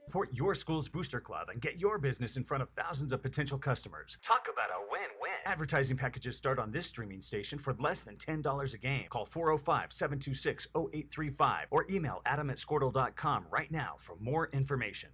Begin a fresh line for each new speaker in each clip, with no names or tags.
Support your school's booster club and get your business in front of thousands of potential customers. Talk about a win-win. Advertising packages start on this streaming station for less than $10 a game. Call 405-726-0835 or email adam@squirtle.com right now for more information.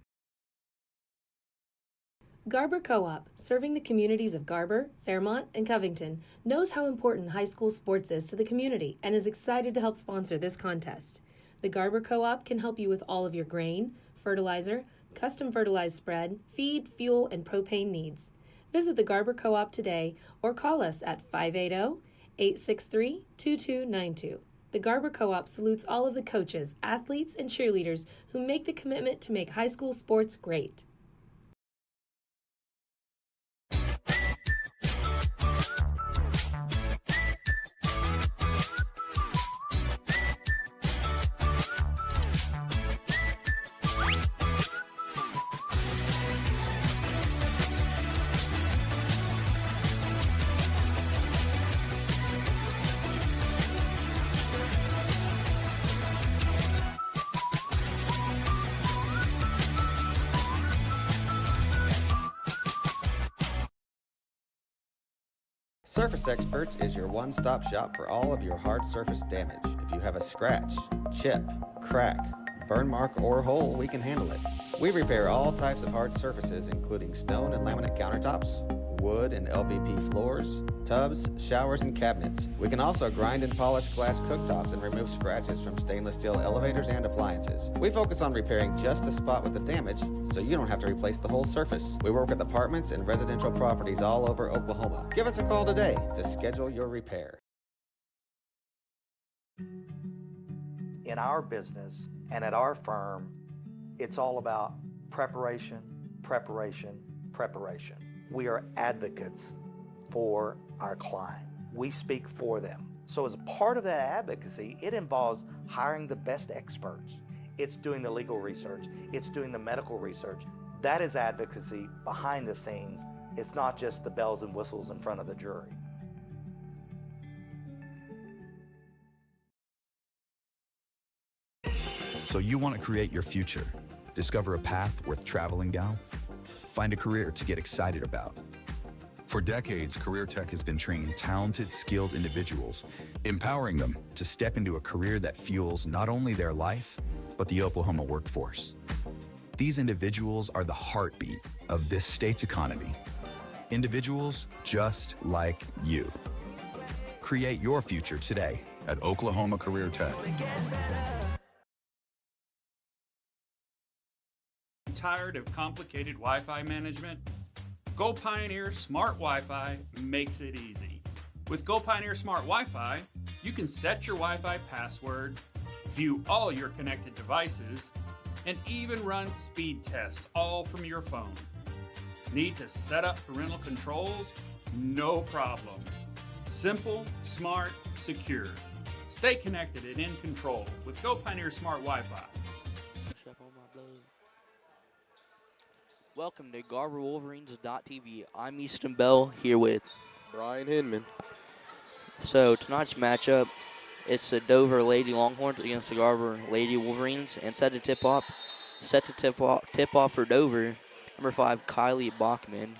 Garber Co-op, serving the communities of Garber, Fairmont, and Covington, knows how important high school sports is to the community and is excited to help sponsor this contest. The Garber Co-op can help you with all of your grain, fertilizer, custom fertilized spread, feed, fuel, and propane needs. Visit the Garber Co-op today or call us at 580-863-2292. The Garber Co-op salutes all of the coaches, athletes, and cheerleaders who make the commitment to make high school sports great.
Surface Experts is your one-stop shop for all of your hard surface damage. If you have a scratch, chip, crack, burn mark, or hole, we can handle it. We repair all types of hard surfaces, including stone and laminate countertops, wood and LVP floors, tubs, showers, and cabinets. We can also grind and polish glass cooktops and remove scratches from stainless steel elevators and appliances. We focus on repairing just the spot with the damage, so you don't have to replace the whole surface. We work with apartments and residential properties all over Oklahoma. Give us a call today to schedule your repair.
In our business and at our firm, it's all about preparation, preparation, preparation. We are advocates for our client. We speak for them. So as a part of that advocacy, it involves hiring the best experts. It's doing the legal research. It's doing the medical research. That is advocacy behind the scenes. It's not just the bells and whistles in front of the jury.
So you want to create your future, discover a path worth traveling down, find a career to get excited about. For decades, Career Tech has been training talented, skilled individuals, empowering them to step into a career that fuels not only their life, but the Oklahoma workforce. These individuals are the heartbeat of this state's economy. Individuals just like you. Create your future today at Oklahoma Career Tech.
Tired of complicated Wi-Fi management? Go Pioneer Smart Wi-Fi makes it easy. With Go Pioneer Smart Wi-Fi, you can set your Wi-Fi password, view all your connected devices, and even run speed tests all from your phone. Need to set up parental controls? No problem. Simple, smart, secure. Stay connected and in control with Go Pioneer Smart Wi-Fi.
Welcome to GarberWolverines.tv. I'm Easton Bell here with
Brian Hinman.
So tonight's matchup, it's the Dover Lady Longhorns against the Garber Lady Wolverines, and set to tip off for Dover, number 5 Kylie Bachman.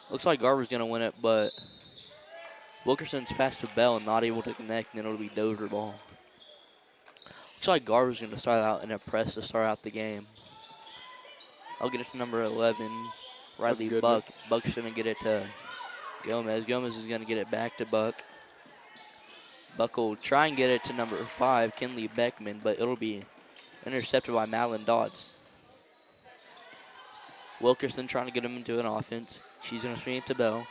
Looks like Garber's gonna win it, but Wilkerson's passed to Bell and not able to connect, and then it'll be Dover ball. Looks like Garber's gonna start out in a press to start out the game. I'll get it to number 11, Riley Buck. Buck's going to get it to Gomez. Gomez is going to get it back to Buck. Buck will try and get it to number 5, Kinley Beckman, but it'll be intercepted by Madeline Dodds. Wilkerson trying to get him into an offense. She's going to swing it to Bell.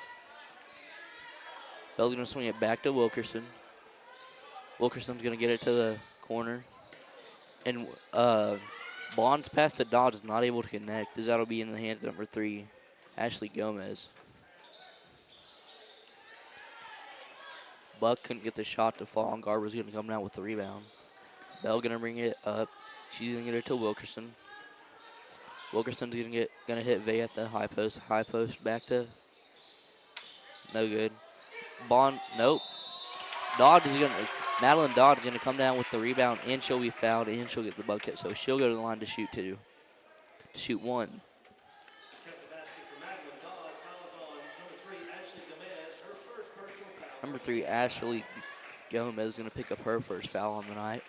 Bell's going to swing it back to Wilkerson. Wilkerson's going to get it to the corner. And Bond's pass to Dodds is not able to connect, as that'll be in the hands of number 3, Ashley Gomez. Buck couldn't get the shot to fall, and Garber's going to come down with the rebound. Bell going to bring it up. She's going to get it to Wilkerson. Wilkerson's going to hit Vay at the high post. High post back to no good. Bond, nope. Dodds is going to Madeline Dodd is going to come down with the rebound, and she'll be fouled, and she'll get the bucket. So she'll go to the line to shoot two. To shoot one. Number 3, Ashley Gomez is going to pick up her first foul on the night.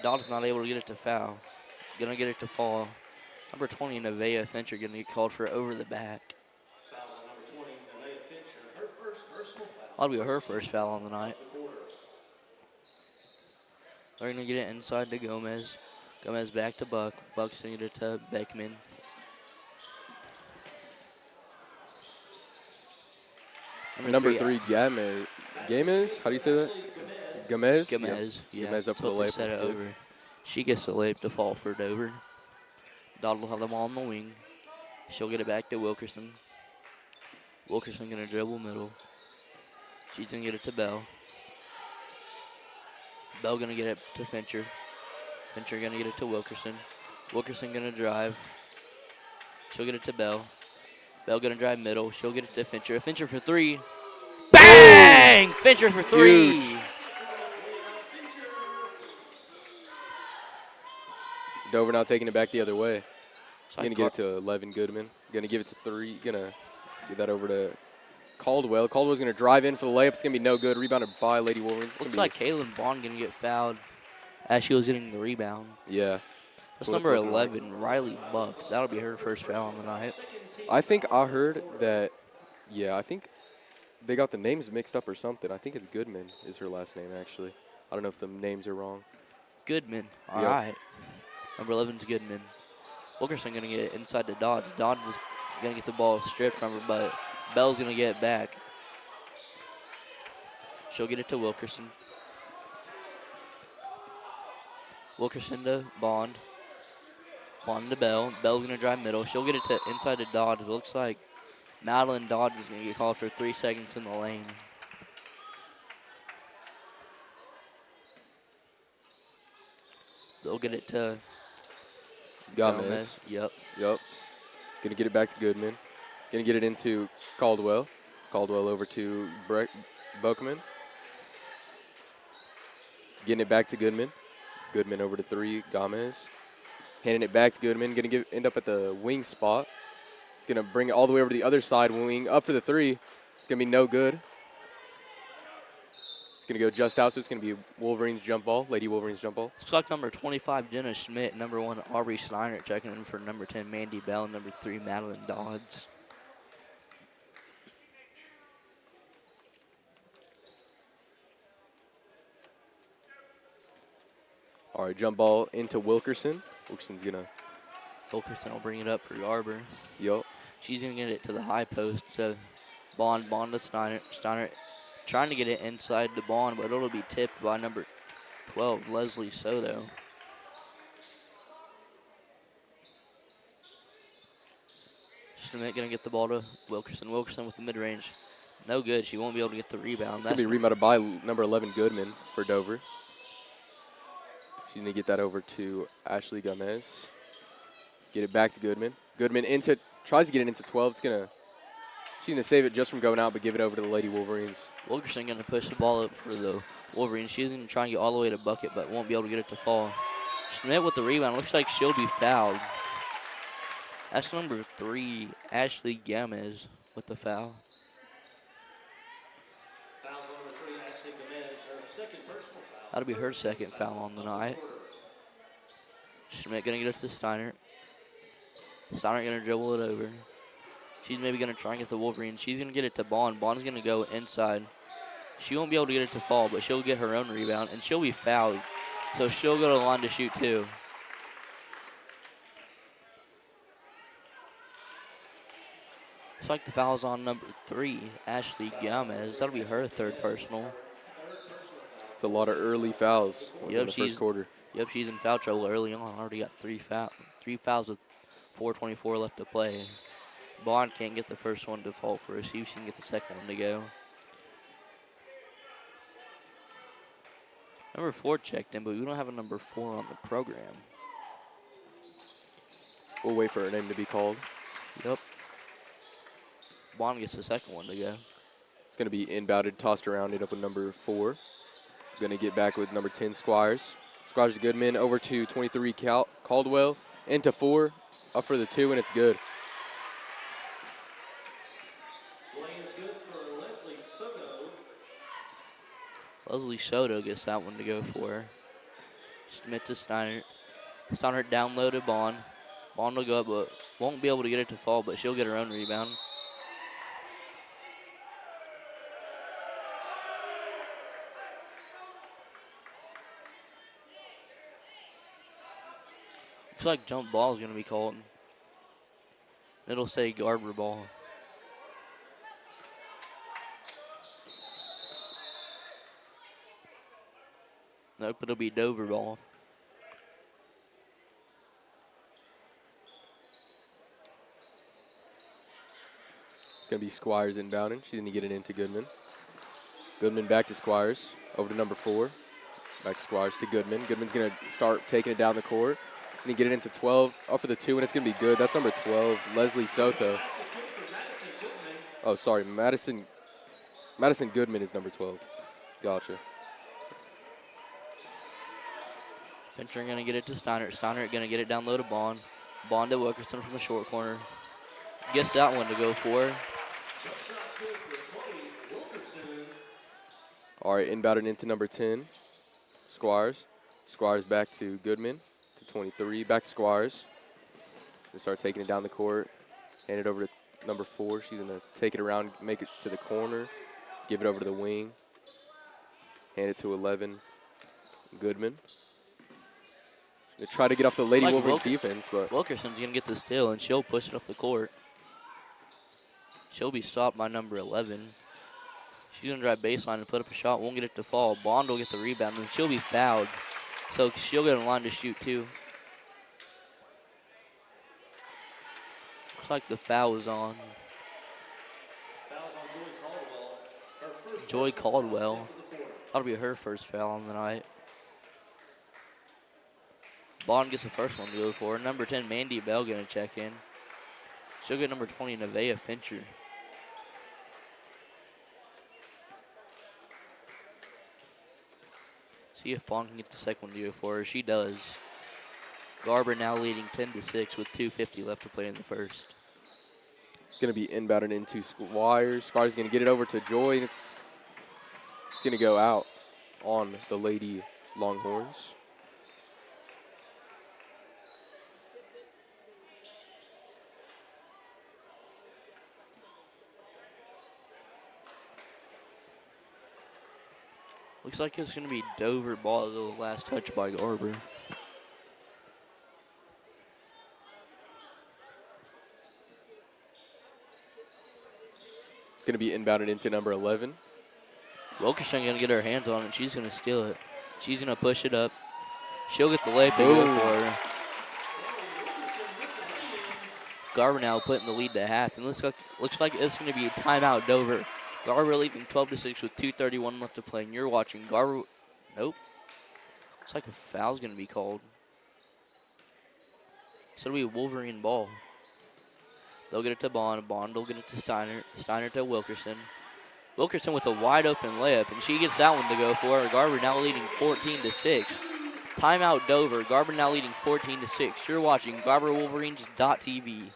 Dodd's not able to get it to foul. Going to get it to fall. Number 20, Nevaeh Fincher, going to get called for over the back. That'll be her first foul on the night. They're going to get it inside to Gomez. Gomez back to Buck. Buck's going to get it to Beckman.
Number 3, Gamez. How do you say that? Gomez?
Gomez,
Yep.
yeah.
Gomez up for the layup.
Set it over. She gets the layup to fall for Dover. Dodd will have them all on the wing. She'll get it back to Wilkerson. Wilkerson going to dribble middle. She's going to get it to Bell. Bell going to get it to Fincher. Fincher going to get it to Wilkerson. Wilkerson going to drive. She'll get it to Bell. Bell going to drive middle. She'll get it to Fincher. Fincher for 3. Bang! Fincher for 3.
Huge. Dover now taking it back the other way. Going to get it to 11 Goodman. Going to give it to 3. Going to give that over to Caldwell. Caldwell's going to drive in for the layup. It's going to be no good. Rebounded by Lady Wolverines.
Looks like Kaylin Bond going to get fouled as she was getting the rebound.
Yeah.
That's number 11, Riley Buck. That'll be her first foul on the night.
I think I heard that, yeah, I think they got the names mixed up or something. I think it's Goodman is her last name, actually. I don't know if the names are wrong.
Goodman. All right. Number 11's Goodman. Wilkerson going to get it inside to Dodge. Dodge is going to get the ball stripped from her, but Bell's going to get it back. She'll get it to Wilkerson. Wilkerson to Bond. Bond to Bell. Bell's going to drive middle. She'll get it to inside to Dodge. It looks like Madeline Dodge is going to get called for 3 seconds in the lane. They'll get it to Gomez. Yep.
Going to get it back to Goodman. Going to get it into Caldwell. Caldwell over to Bokeman. Getting it back to Goodman. Goodman over to 3, Gomez. Handing it back to Goodman. Going to end up at the wing spot. It's going to bring it all the way over to the other side wing. Up for the 3. It's going to be no good. It's going to go just out, so it's going to be Wolverines jump ball, Lady Wolverines jump ball.
Looks like number 25, Jenna Schmidt. Number 1, Aubrey Steiner checking in for number 10, Mandy Bell. And number 3, Madeline Dodds.
All right, jump ball into Wilkerson. Wilkerson's going to.
Wilkerson will bring it up for Garber.
Yup.
She's going to get it to the high post to Bond. Bond to Steiner. Steiner trying to get it inside to Bond, but it'll be tipped by number 12, Leslie Soto. Schmidt going to get the ball to Wilkerson. Wilkerson with the mid-range. No good. She won't be able to get the rebound.
It's going to be rebounded by number 11, Goodman, for Dover. She's going to get that over to Ashley Gomez. Get it back to Goodman. Goodman tries to get it into 12. She's going to save it just from going out, but give it over to the Lady Wolverines.
Wilkerson going to push the ball up for the Wolverines. She's going to try and get all the way to bucket, but won't be able to get it to fall. Schmidt with the rebound. Looks like she'll be fouled. That's number 3, Ashley Gomez with the foul. That'll be her second foul on the night. Schmidt going to get it to Steiner. Steiner going to dribble it over. She's maybe going to try and get the Wolverines. She's going to get it to Bond. Bond's going to go inside. She won't be able to get it to fall, but she'll get her own rebound, and she'll be fouled. So she'll go to the line to shoot 2. Looks like the foul's on number 3, Ashley Gomez. That'll be her third personal.
It's a lot of early fouls in the first quarter.
Yep, she's in foul trouble early on. Already got 3 fouls with 4:24 left to play. Bond can't get the first one to fall for her. See if she can get the second one to go. Number 4 checked in, but we don't have a number 4 on the program.
We'll wait for her name to be called.
Yep. Bond gets the second one to go.
It's going to be inbounded, tossed around, end up with number 4. Going to get back with number 10, Squires. Squires to Goodman, over to 23, Caldwell, into 4, up for the 2, and it's good.
Leslie Soto gets that one to go for her. Smith to Steiner. Steiner down low to Bond. Bond will go up, but won't be able to get it to fall, but she'll get her own rebound. Looks like jump ball is going to be called. It'll stay Garber ball. Nope, it'll be Dover ball.
It's going to be Squires inbounding. She's going to get it into Goodman. Goodman back to Squires, over to number 4. Back to Squires to Goodman. Goodman's going to start taking it down the court. She's going to get it into 12, up for the 2, and it's going to be good. That's number 12, Leslie Soto. Oh, sorry, Madison Goodman is number 12. Gotcha.
Fincher going to get it to Steiner. Steiner going to get it down low to Bond. Bond to Wilkerson from the short corner. Gets that one to go for.
All right, inbounded into number 10, Squires. Squires back to Goodman, to 23. Back to Squires. Gonna start taking it down the court. Hand it over to number 4. She's going to take it around, make it to the corner, give it over to the wing. Hand it to 11, Goodman. They try to get off the Lady Wolverines defense, but
Wilkerson's going to get the steal, and she'll push it up the court. She'll be stopped by number 11. She's going to drive baseline and put up a shot. Won't get it to fall. Bond will get the rebound, and she'll be fouled. So she'll get in line to shoot, too. Looks like the foul is on. Joy Caldwell. That'll be her first foul on the night. Bond gets the first one to go for. Number 10, Mandy Bell, going to check in. She'll get number 20, Nevaeh Fincher. See if Bond can get the second one to go for her. She does. Garber now leading 10-6 with 2:50 left to play in the first.
it's going to be inbounded into Squires. Squires going to get it over to Joy, and it's going to go out on the Lady Longhorns.
Looks like it's going to be Dover ball as the last touch by Garber.
It's going to be inbounded into number 11.
Wilkerson going to get her hands on it. She's going to steal it. She's going to push it up. She'll get the layup to go for her. Garber now putting the lead to half. And looks like it's going to be a timeout, Dover. Garber leading 12-6 with 2:31 left to play. And you're watching Garber. Nope. Looks like a foul's going to be called. So it'll be a Wolverine ball. They'll get it to Bond. Bond will get it to Steiner. Steiner to Wilkerson. Wilkerson with a wide open layup, and she gets that one to go for her. Garber now leading 14-6. Timeout Dover. Garber now leading 14-6. You're watching GarberWolverines.tv.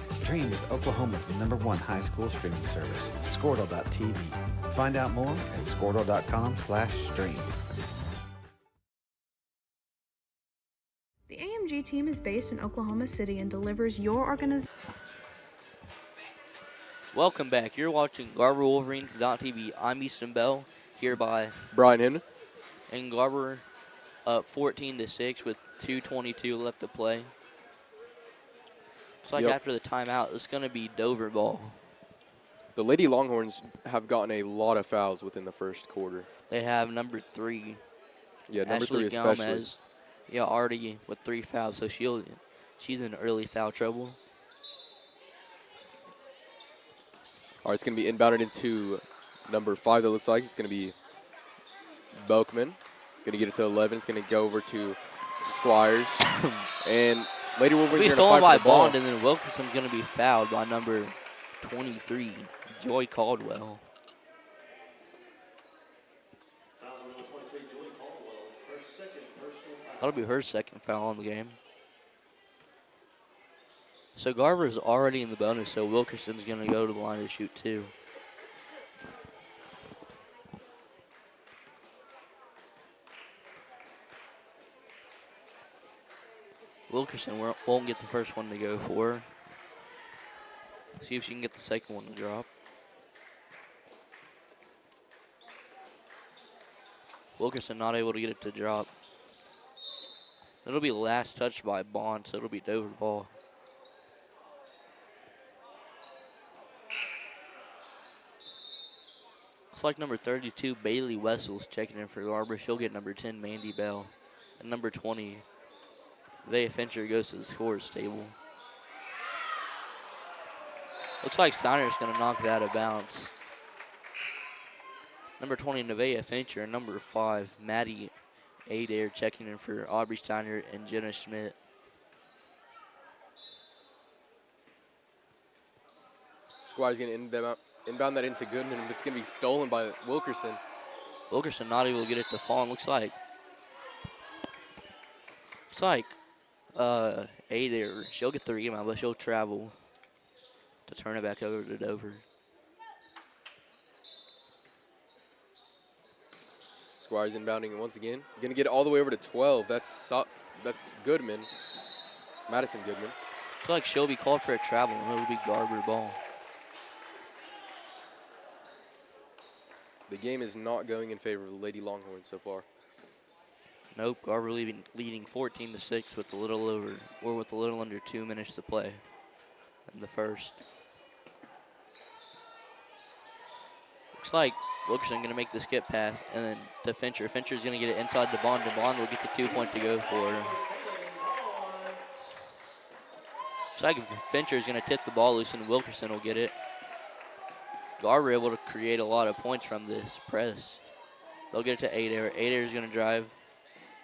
Stream with Oklahoma's #1 high school streaming service, Squirtle.tv. Find out more at Squirtle.com/stream.
The AMG team is based in Oklahoma City and delivers your organization.
Welcome back. You're watching GarberWolverines.tv. I'm Easton Bell, here by
Brian Henry.
And Garber up 14-6 with 2:22 left to play. Looks like after the timeout, it's going to be Dover ball.
The Lady Longhorns have gotten a lot of fouls within the first quarter.
They have number 3.
Yeah, number
Ashley
3 especially.
Gomez. Yeah, already with 3 fouls, so she's in early foul trouble.
All right, it's going to be inbounded into number 5, that looks like. It's going to be Bokeman. Going to get it to 11. It's going to go over to Squires. And Lady Wolverines
It'll be
are going to
stolen
fight
by
for the ball.
Bond, and then Wilkerson's going to be fouled by number 23, Joy Caldwell. That'll be her second foul on the game. So Garber is already in the bonus, so Wilkerson's going to go to the line to shoot 2. Wilkerson won't get the first one to go for her. See if she can get the second one to drop. Wilkerson not able to get it to drop. It'll be last touch by Bond, so it'll be Dover ball. Looks like number 32, Bailey Wessels, checking in for Garber. She'll get number 10, Mandy Bell. And number 20, Vea Fincher, goes to the scorer's table. Looks like Steiner's going to knock that out of bounds. Number 20, Nevaeh Fincher, and number 5, Maddie Adair, checking in for Aubrey Steiner and Jenna Schmidt.
Squires going to inbound that into Goodman, but it's going to be stolen by Wilkerson.
Wilkerson not able to get it to fall, and looks like Adair, she'll get the rebound, but she'll travel to turn it back over to Dover.
Squires inbounding once again. Going to get it all the way over to 12. That's Goodman. Madison Goodman.
Looks like she'll be called for a travel, and it'll be Garber ball.
The game is not going in favor of the Lady Longhorns so far.
Nope, Garber leading 14-6 with a little under 2 minutes to play in the first. Looks like Wilkerson going to make the skip pass, and then to Fincher. Fincher's going to get it inside to Bond, and Bond will get the 2-point to go for her. Looks like Fincher's going to tip the ball loose, and Wilkerson will get it. Garber able to create a lot of points from this press. They'll get it to Adair. Adair's going to drive.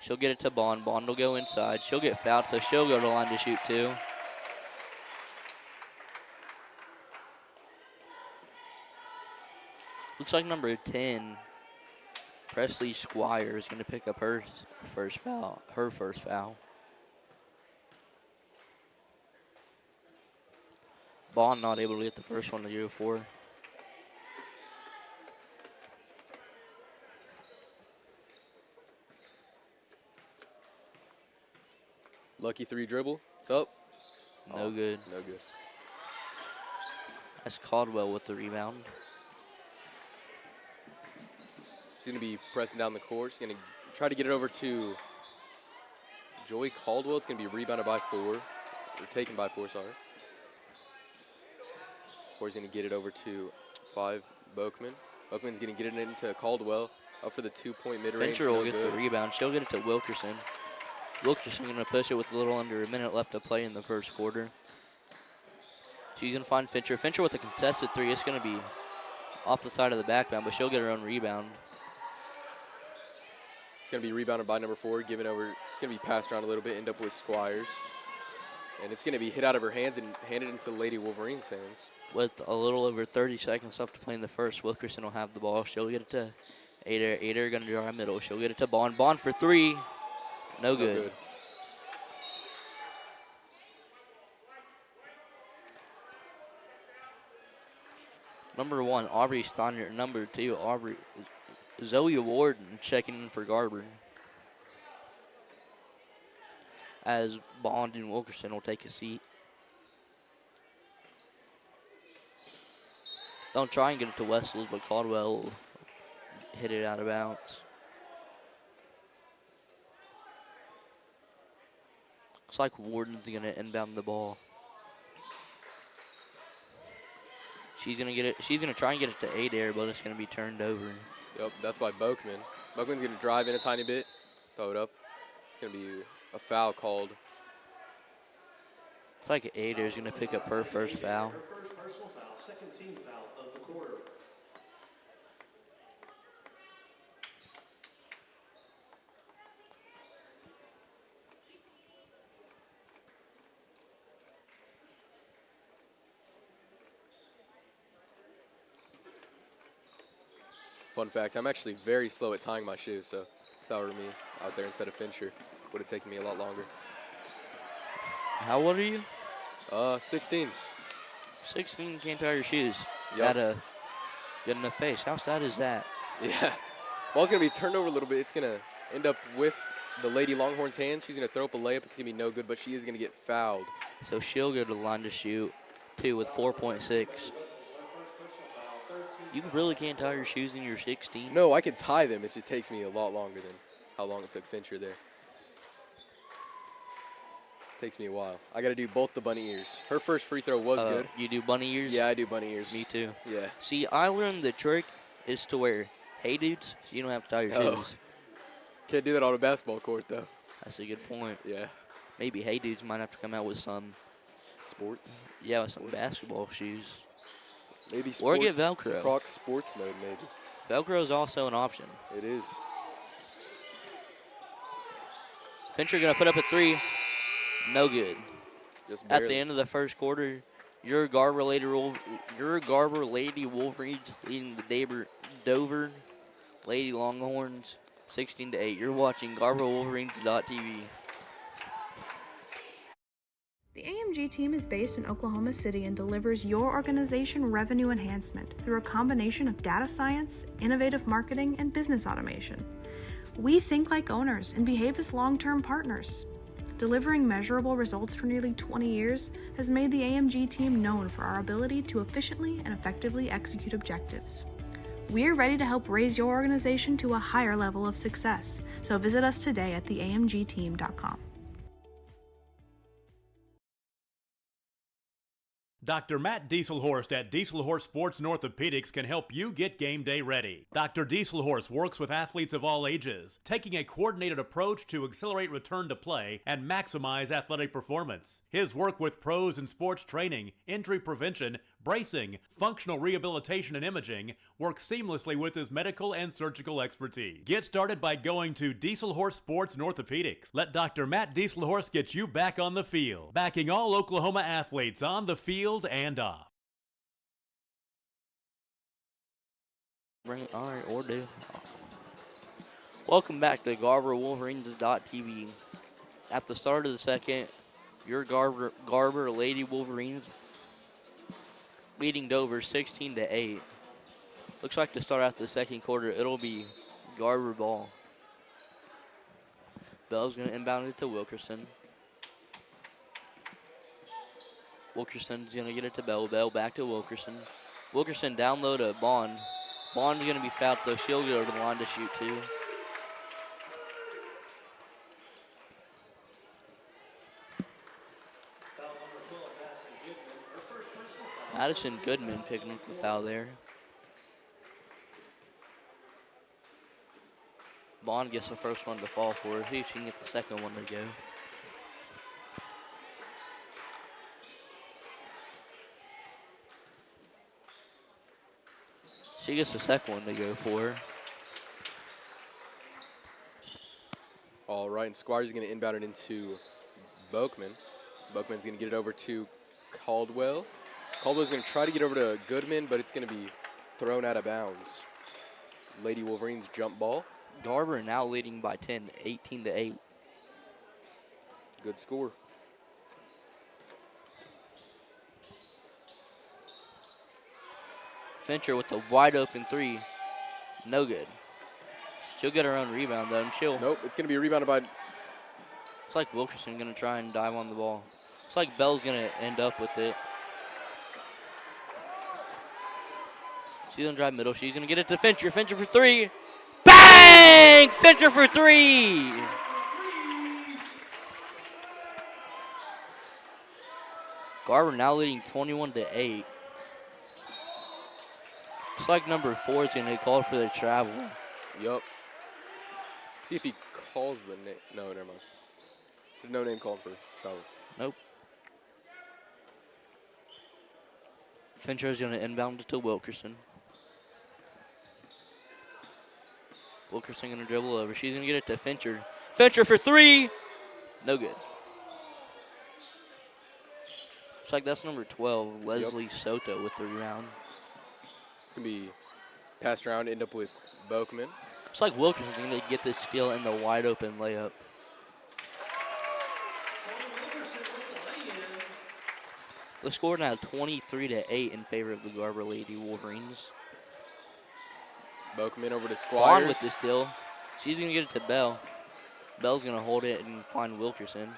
She'll get it to Bond. Bond will go inside. She'll get fouled, so she'll go to the line to shoot 2. Looks like number 10, Presley Squire, is going to pick up her first foul. Bond not able to get the first one to go for.
Lucky 3 dribble. It's up.
No good.
No good.
That's Caldwell with the rebound.
She's going to be pressing down the court. She's going to try to get it over to Joy Caldwell. It's going to be rebounded by 4. Or taken by 4, sorry. Corey's going to get it over to 5, Bokeman. Bokeman's going to get it into Caldwell. Up for the 2-point mid-range.
Fincher will get the rebound. She'll get it to Wilkerson. Wilkerson going to push it with a little under a minute left to play in the first quarter. She's going to find Fincher. Fincher with a contested 3. It's going to be off the side of the backbound, but she'll get her own rebound.
It's going to be rebounded by number 4, given over. It's going to be passed around a little bit, end up with Squires. And it's going to be hit out of her hands and handed into Lady Wolverine's hands.
With a little over 30 seconds left to play in the first, Wilkerson will have the ball. She'll get it to Adair. Adair going to drive middle. She'll get it to Bond. Bond for 3. No good. Number 1, Aubrey Steiner. Number 2, Zoe Warden checking in for Garber. As Bond and Wilkerson will take a seat. They'll try and get it to Wessels, but Caldwell will hit it out of bounds. Looks like Warden's going to inbound the ball. She's going to get it. She's going to try and get it to Adair, but it's going to be turned over.
Yep, that's by Bokeman. Bokeman's going to drive in a tiny bit, throw it up. It's going to be a foul called.
It's like Ada's going to pick up her first foul.
Her first personal foul, second team foul of the quarter.
Fun fact, I'm actually very slow at tying my shoe, so if that were me out there instead of Fincher, it would have taken me a lot longer.
How old are you?
16.
16, can't tie your shoes
Yep.
at a good enough pace. How sad is that?
Yeah. Ball's going to be turned over a little bit. It's going to end up with the Lady Longhorn's hand. She's going to throw up a layup. It's going to be no good, but she is going to get fouled.
So she'll go to the line to shoot, too, with 4.6. You really can't tie your shoes when you're 16?
No, I can tie them. It just takes me a lot longer than how long it took Fincher there. Takes me a while. I got to do both the bunny ears. Her first free throw was good.
You do bunny ears?
Yeah, I do bunny ears.
Me too.
Yeah.
See, I learned the trick is to wear hey dudes, you don't have to tie your shoes.
Can't do that on a basketball court, though.
That's a good point.
Yeah.
Maybe hey dudes might have to come out with some
sports.
Yeah, with some basketball shoes.
Maybe sports.
Or get Velcro.
Crocs sports mode, maybe.
Velcro is also an option.
It is.
Fincher going to put up a three. No good.
Just
At the end of the first quarter, your Garber Lady Wolverines leading the Dover Lady Longhorns 16-8. You're watching GarberWolverines.tv.
The AMG team is based in Oklahoma City and delivers your organization revenue enhancement through a combination of data science, innovative marketing, and business automation. We think like owners and behave as long-term partners. Delivering measurable results for nearly 20 years has made the AMG team known for our ability to efficiently and effectively execute objectives. We're ready to help raise your organization to a higher level of success, so visit us today at theamgteam.com.
Dr. Matt Dieselhorst at Dieselhorst Sports and Orthopedics can help you get game day ready. Dr. Dieselhorst works with athletes of all ages, taking a coordinated approach to accelerate return to play and maximize athletic performance. His work with pros in sports training, injury prevention, bracing, functional rehabilitation, and imaging works seamlessly with his medical and surgical expertise. Get started by going to Dieselhorst Sports and Orthopedics. Let Dr. Matt Dieselhorst get you back on the field, backing all Oklahoma athletes on the field and off.
Bring it, all right, or do. Welcome back to GarberWolverines.tv. At the start of the second, your Garber Lady Wolverines leading Dover 16-8. Looks like to start out the second quarter, it'll be Garber ball. Bell's going to inbound it to Wilkerson. Wilkerson's going to get it to Bell. Bell back to Wilkerson. Wilkerson down low to Bond. Bond's going to be fouled, so she'll go to the line to shoot too. Madison Goodman picking up the foul there. Bond gets the first one to fall for her. See if she can get the second one to go. She gets the second one to go for her.
All right, and Squires is going to inbound it into Boakman. Boakman's going to get it over to Caldwell. Caldwell's going to try to get over to Goodman, but it's going to be thrown out of bounds. Lady Wolverines jump ball.
Garber now leading by 10, 18-8.
Good score.
Fincher with the wide open three. No good. She'll get her own rebound though, and she'll.
Nope, it's going to be rebounded by.
It's like Wilkerson going to try and dive on the ball. It's like Bell's going to end up with it. She's going to drive middle. She's going to get it to Fincher. Fincher for three. Bang! Fincher for three. Garber now leading 21-8. It's like number 4 is going to call for the travel.
Yup. See if he calls the name. No, never mind. There's no name called for travel.
Nope. Fincher's going to inbound it to Wilkerson. Wilkerson going to dribble over. She's going to get it to Fincher. Fincher for three. No good. Looks like that's number 12, Leslie Soto with the rebound.
It's going to be passed around, end up with Bokeman.
Looks like Wilkerson's going to get this steal in the wide open layup. The score now 23-8 in favor of the Garber Lady Wolverines.
Bokeman over to Squires.
Bond with the steal. She's going to get it to Bell. Bell's going to hold it and find Wilkerson.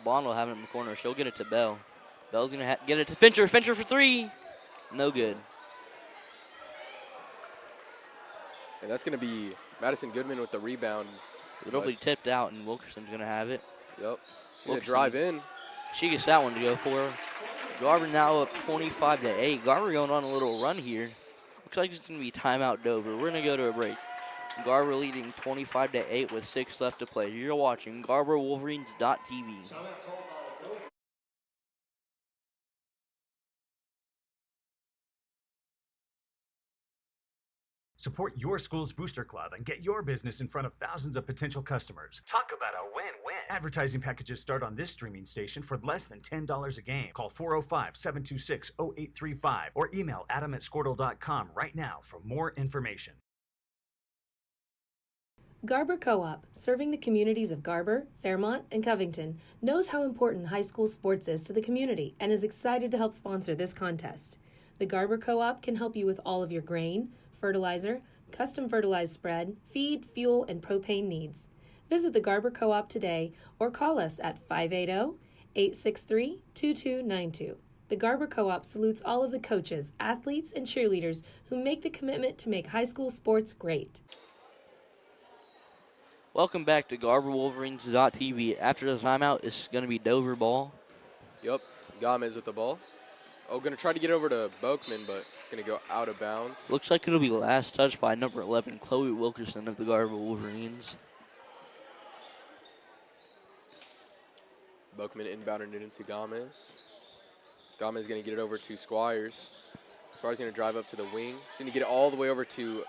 Bond will have it in the corner. She'll get it to Bell. Bell's going to get it to Fincher. Fincher for three. No good.
And that's going to be Madison Goodman with the rebound.
It'll be tipped out, and Wilkerson's going to have it.
Yep. She's going to drive in.
She gets that one to go for her. Garber now up 25-8. Garber going on a little run here. Looks like it's going to be timeout Dover. We're going to go to a break. Garber leading 25-8 with 6 left to play. You're watching GarberWolverines.tv.
Support your school's booster club and get your business in front of thousands of potential customers. Talk about a win-win. Advertising packages start on this streaming station for less than $10 a game. Call 405-726-0835 or email adam@squirtle.com right now for more information.
Garber Co-op, serving the communities of Garber, Fairmont, and Covington, knows how important high school sports is to the community and is excited to help sponsor this contest. The Garber Co-op can help you with all of your grain, fertilizer, custom fertilized spread, feed, fuel, and propane needs. Visit the Garber Co-op today or call us at 580-863-2292. The Garber Co-op salutes all of the coaches, athletes, and cheerleaders who make the commitment to make high school sports great.
Welcome back to GarberWolverines.tv. After the timeout, it's going to be Dover ball.
Yep. Gomez with the ball. Oh, going to try to get over to Bokeman, but it's going to go out of bounds.
Looks like it'll be last touched by number 11, Chloe Wilkerson of the Garber Wolverines.
Bokeman inbounding it into Gomez. Gomez is going to get it over to Squires. Squires going to drive up to the wing. She's going to get it all the way over to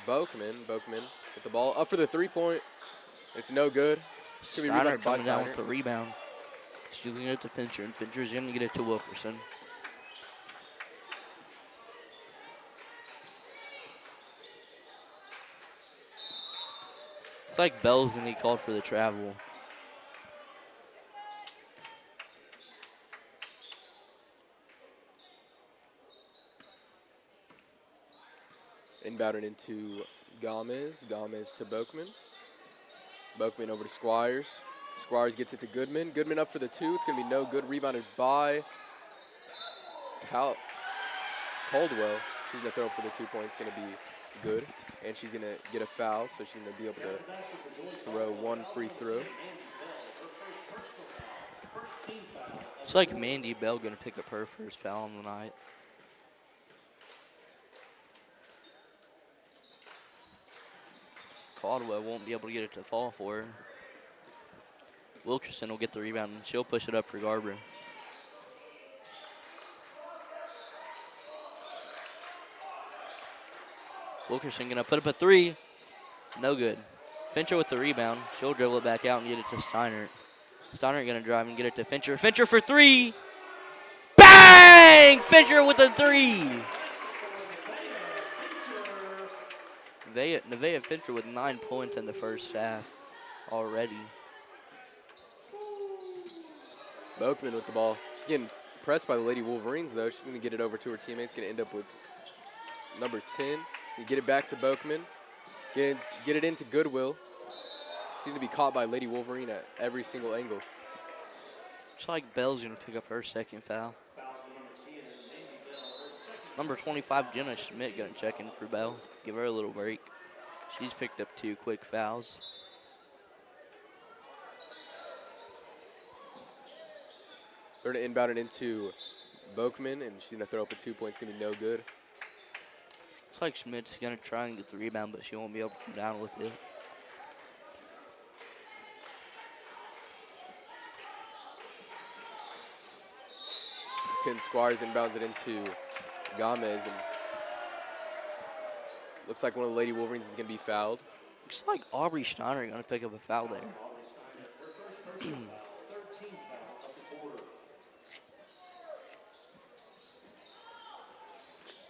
Bokeman. Bokeman with the ball up for the three-point. It's no good. It's going to be
Steiner
rebounded by
coming down
Steiner.
with the rebound. She's going to get it to Fincher, and Fincher's going to get it to Wilkerson. It's like Bell's going to be called for the travel.
Inbounded into Gomez. Gomez to Bokeman. Bokeman over to Squires. Squires gets it to Goodman. Goodman up for the two. It's going to be no good. Rebounded by Caldwell. She's going to throw for the 2 points. It's going to be good. And she's going to get a foul, so she's going to be able to throw one free throw.
It's like Mandy Bell going to pick up her first foul on the night. Caldwell won't be able to get it to fall for her. Wilkerson will get the rebound, and she'll push it up for Garber. Wilkerson going to put up a three. No good. Fincher with the rebound. She'll dribble it back out and get it to Steiner. Steiner going to drive and get it to Fincher. Fincher for three. Bang! Fincher with a three. Nevaeh Fincher with 9 points in the first half already.
Bokeman with the ball. She's getting pressed by the Lady Wolverines, though. She's going to get it over to her teammates. Going to end up with number 10. You get it back to Bokeman. Get it into Goodwill. She's going to be caught by Lady Wolverine at every single angle.
Looks like Bell's going to pick up her second foul. Number 25, Jenna Schmidt, going to check in for Bell. Give her a little break. She's picked up 2 quick fouls.
They're going to inbound it into Bokeman, and she's going to throw up a 2 point. It's going to be no good.
Looks like Schmidt's going to try and get the rebound, but she won't be able to come down with it.
Tim Squires inbounds it into Gomez, and looks like one of the Lady Wolverines is going to be fouled.
Looks like Aubrey Steiner going to pick up a foul there.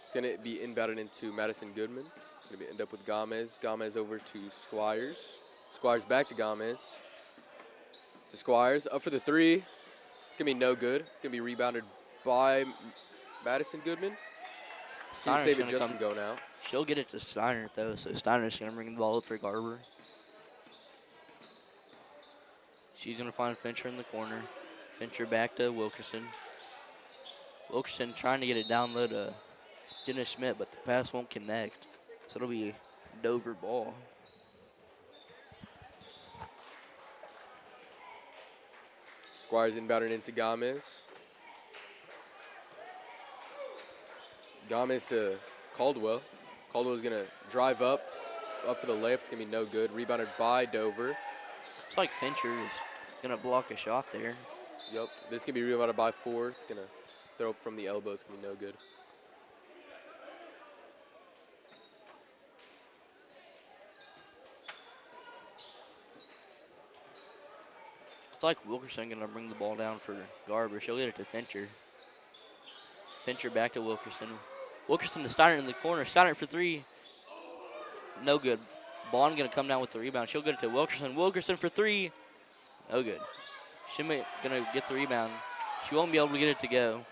It's going to be inbounded into Madison Goodman. It's going to end up with Gomez. Gomez over to Squires. Squires back to Gomez. To Squires, up for the three. It's going to be no good. It's going to be rebounded by Madison Goodman. She's going to save it just from going out.
She'll get it to Steiner, though, so Steiner's going to bring the ball up for Garber. She's going to find Fincher in the corner. Fincher back to Wilkerson. Wilkerson trying to get it down low to Jenna Schmidt, but the pass won't connect. So it'll be Dover ball.
Squires inbounded into Gomez. Gomez to Caldwell. Caldwell's going to drive up for the layup. It's going to be no good. Rebounded by Dover.
Looks like Fincher is going to block a shot there.
Yep. This is going to be rebounded by 4. It's going to throw up from the elbow. It's going to be no good.
It's like Wilkerson going to bring the ball down for Garber. She'll get it to Fincher. Fincher back to Wilkerson. Wilkerson to Steiner in the corner. Steiner for 3. No good. Bond going to come down with the rebound. She'll get it to Wilkerson. Wilkerson for 3. No good. Schmidt going to get the rebound. She won't be able to get it to go.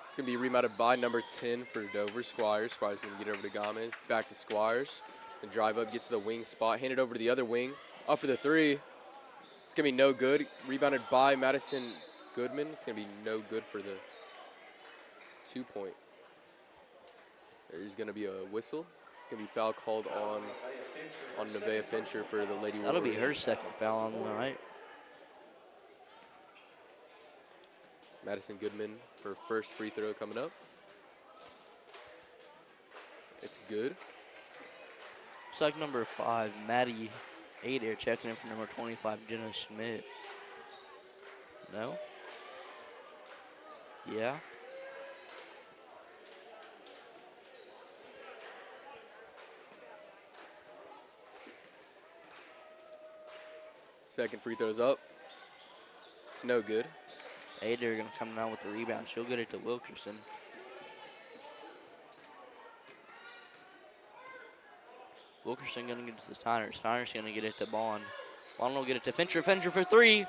It's going to be rebounded by number 10 for Dover, Squires. Squires going to get over to Gomez. Back to Squires. And drive up, get to the wing spot. Hand it over to the other wing. Up for the 3. It's going to be no good. Rebounded by Madison Goodman. It's going to be no good for the 2-point. There's going to be a whistle. It's going to be foul called on Nevaeh Fincher for the Lady Wolverines.
That'll be her second foul on the night.
Madison Goodman, her first free throw coming up. It's good.
It's like number 5, Maddie Adair checking in for number 25, Jenna Schmidt. No? Yeah?
Second free throw's up. It's no good.
Adair going to come down with the rebound. She'll get it to Wilkerson. Wilkerson going to get it to Steiner. Steiner's going to get it to Bond. Bond will get it to Fincher. Fincher for 3.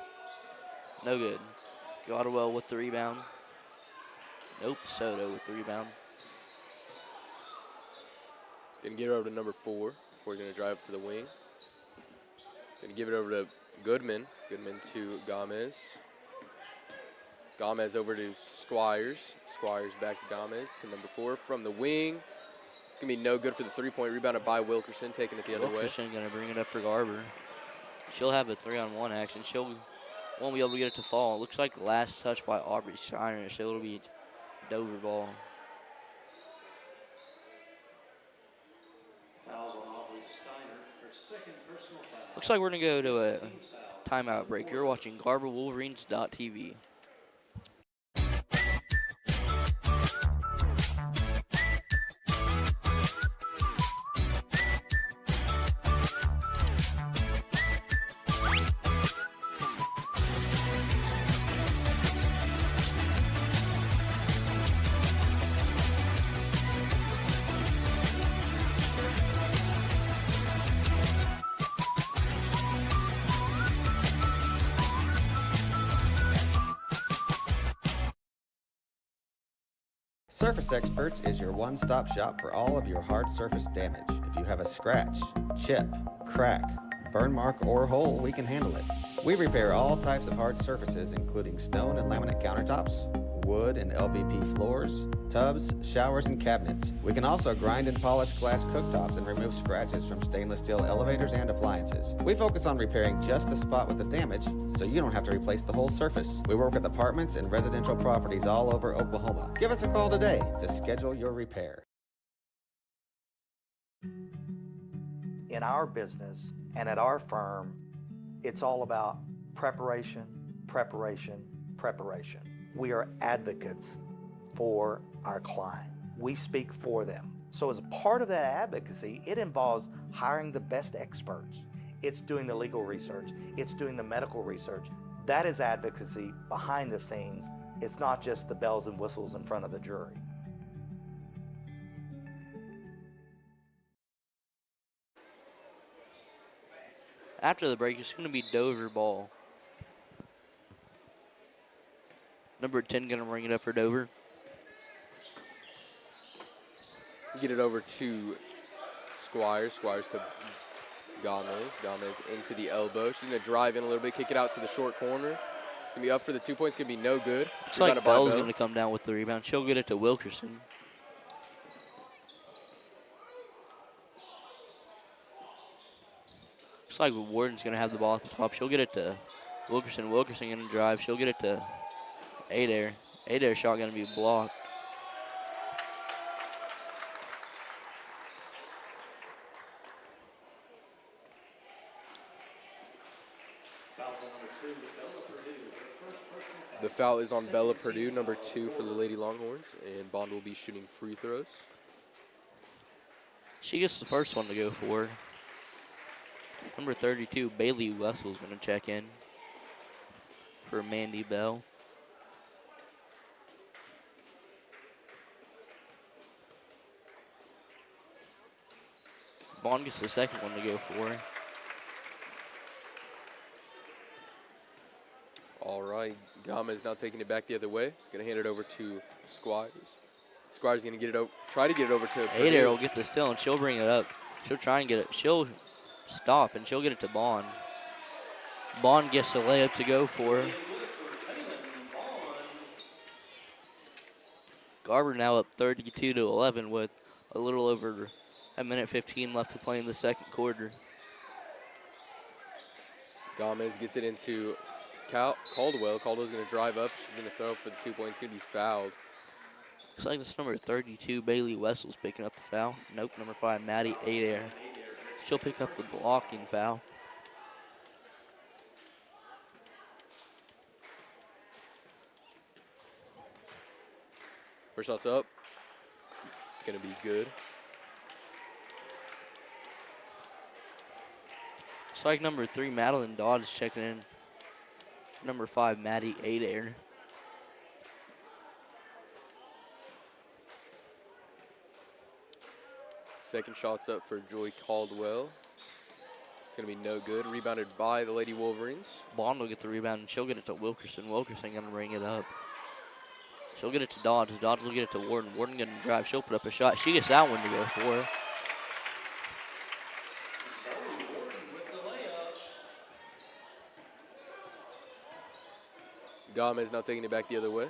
No good. Godwell with the rebound. Nope. Soto with the rebound.
Going to get it over to number 4. Before he's going to drive up to the wing. Going to give it over to Goodman. Goodman to Gomez. Gomez over to Squires. Squires back to Gomez. To number 4 from the wing. It's going to be no good for the 3-point rebounded by Wilkerson, taking it the other way.
Wilkerson going to bring it up for Garber. She'll have a 3-on-1 action. Won't be able to get it to fall. It looks like last touch by Aubrey Steiner, so it'll be Dover ball.
Fouls on Aubrey Steiner, her second personal foul.
Looks like we're going to go to a timeout break. You're watching GarberWolverines.tv.
Surface Experts is your one-stop shop for all of your hard surface damage. If you have a scratch, chip, crack, burn mark, or hole, we can handle it. We repair all types of hard surfaces, including stone and laminate countertops, wood and LVP floors, tubs, showers, and cabinets. We can also grind and polish glass cooktops and remove scratches from stainless steel elevators and appliances. We focus on repairing just the spot with the damage, so you don't have to replace the whole surface. We work with apartments and residential properties all over Oklahoma. Give us a call today to schedule your repair.
In our business and at our firm, it's all about preparation, preparation, preparation. We are advocates for our client. We speak for them. So as a part of that advocacy, it involves hiring the best experts. It's doing the legal research. It's doing the medical research. That is advocacy behind the scenes. It's not just the bells and whistles in front of the jury.
After the break, it's going to be Dover ball. Number 10 going to bring it up for Dover.
Get it over to Squires. Squires to Gomez. Gomez into the elbow. She's going to drive in a little bit, kick it out to the short corner. It's going to be up for the 2 points. It's going to be no good.
Looks like Bell's going to come down with the rebound. She'll get it to Wilkerson. Looks like Warden's going to have the ball at the top. She'll get it to Wilkerson. Wilkerson going to drive. She'll get it to Adair. Adair shot going to be blocked.
The foul is on Bella Purdue, number 2 for the Lady Longhorns, and Bond will be shooting free throws.
She gets the first one to go for her. Number 32, Bailey Wessel's going to check in for Mandy Bell. Bond gets the second one to go for her.
All right, Gomez now taking it back the other way. Going to hand it over to Squires. Squires going to get it over, try to get it over to Purdue.
Adair will get the steal, and she'll bring it up. She'll try and get it. She'll stop, and she'll get it to Bond. Bond gets the layup to go for her. Garber now up 32-11 with a little over a minute 15 left to play in the second quarter.
Gomez gets it into Caldwell. Caldwell's going to drive up. She's going to throw for the 2 points. Going to be fouled.
Looks like this number 32, Bailey Wessel's picking up the foul. Nope, number 5, Maddie Adair. She'll pick up the blocking foul.
First shot's up. It's going to be good.
Looks like number 3, Madeline Dodd is checking in. Number 5, Maddie Adair.
Second shot's up for Joy Caldwell. It's going to be no good. Rebounded by the Lady Wolverines.
Bond will get the rebound, and she'll get it to Wilkerson. Wilkerson going to bring it up. She'll get it to Dodge. Dodge will get it to Warden. Warden going to drive. She'll put up a shot. She gets that one to go for her.
Gomez now taking it back the other way.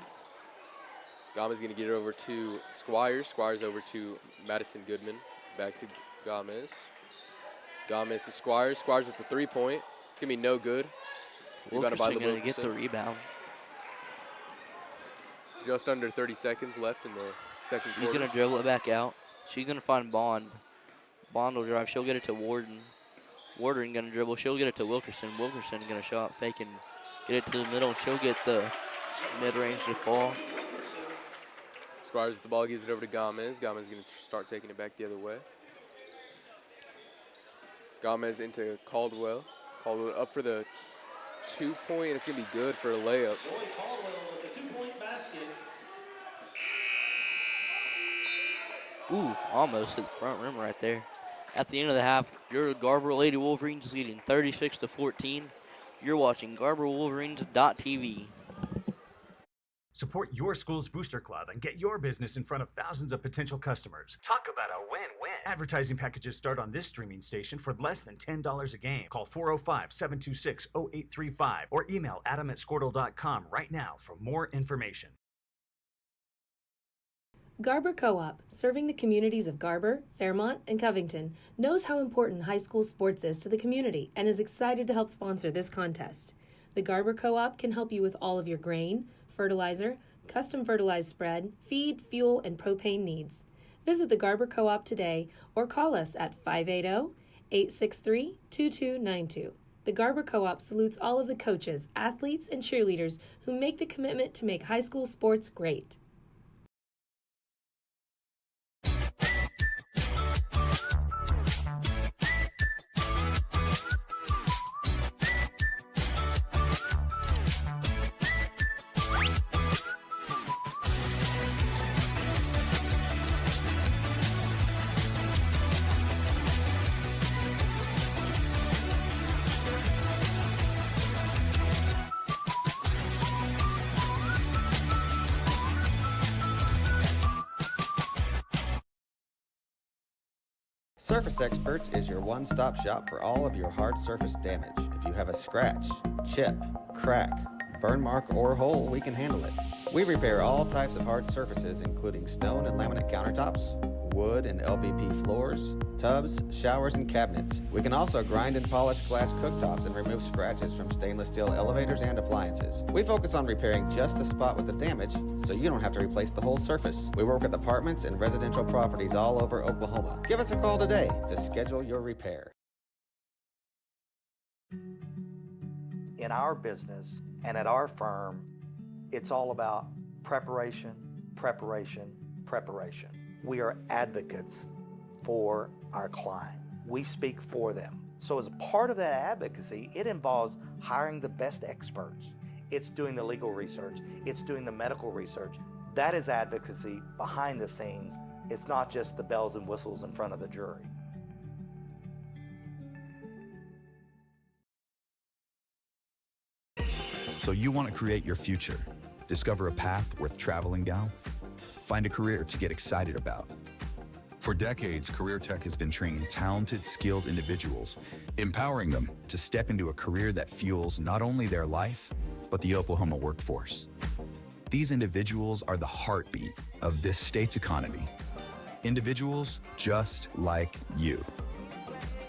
Gomez going to get it over to Squires. Squires over to Madison Goodman. Back to Gomez. Gomez to Squires. Squires with the 3-point. It's going to be no good.
Wilkerson going to get the rebound.
Just under 30 seconds left in the second quarter.
She's going to dribble it back out. She's going to find Bond. Bond will drive. She'll get it to Warden. Warden going to dribble. She'll get it to Wilkerson. Wilkerson going to shot fake and get it to the middle. She'll get the mid-range to fall.
Squires with the ball, gives it over to Gomez. Gomez going to start taking it back the other way. Gomez into Caldwell. Caldwell up for the 2-point, and it's going to be good for a layup.
Joy Caldwell with the 2-point basket.
Ooh, almost hit the front rim right there. At the end of the half, your Garber Lady Wolverines leading 36-14. You're watching GarberWolverines.tv.
Support your school's booster club and get your business in front of thousands of potential customers. Talk about a win-win. Advertising packages start on this streaming station for less than $10 a game. Call 405-726-0835 or email adam@squirtle.com right now for more information.
Garber Co-op, serving the communities of Garber, Fairmont, and Covington, knows how important high school sports is to the community and is excited to help sponsor this contest. The Garber Co-op can help you with all of your grain, fertilizer, custom fertilized spread, feed, fuel, and propane needs. Visit the Garber Co-op today or call us at 580-863-2292. The Garber Co-op salutes all of the coaches, athletes, and cheerleaders who make the commitment to make high school sports great.
Surface Experts is your one-stop shop for all of your hard surface damage. If you have a scratch, chip, crack, burn mark, or hole, we can handle it. We repair all types of hard surfaces, including stone and laminate countertops, wood and LVP floors, tubs, showers, and cabinets. We can also grind and polish glass cooktops and remove scratches from stainless steel elevators and appliances. We focus on repairing just the spot with the damage, so you don't have to replace the whole surface. We work with apartments and residential properties all over Oklahoma. Give us a call today to schedule your repair.
In our business and at our firm, it's all about preparation, preparation, preparation. We are advocates for our client. We speak for them. So as a part of that advocacy, it involves hiring the best experts. It's doing the legal research. It's doing the medical research. That is advocacy behind the scenes. It's not just the bells and whistles in front of the jury.
So you want to create your future, discover a path worth traveling down, find a career to get excited about. For decades, Career Tech has been training talented, skilled individuals, empowering them to step into a career that fuels not only their life, but the Oklahoma workforce. These individuals are the heartbeat of this state's economy. Individuals just like you.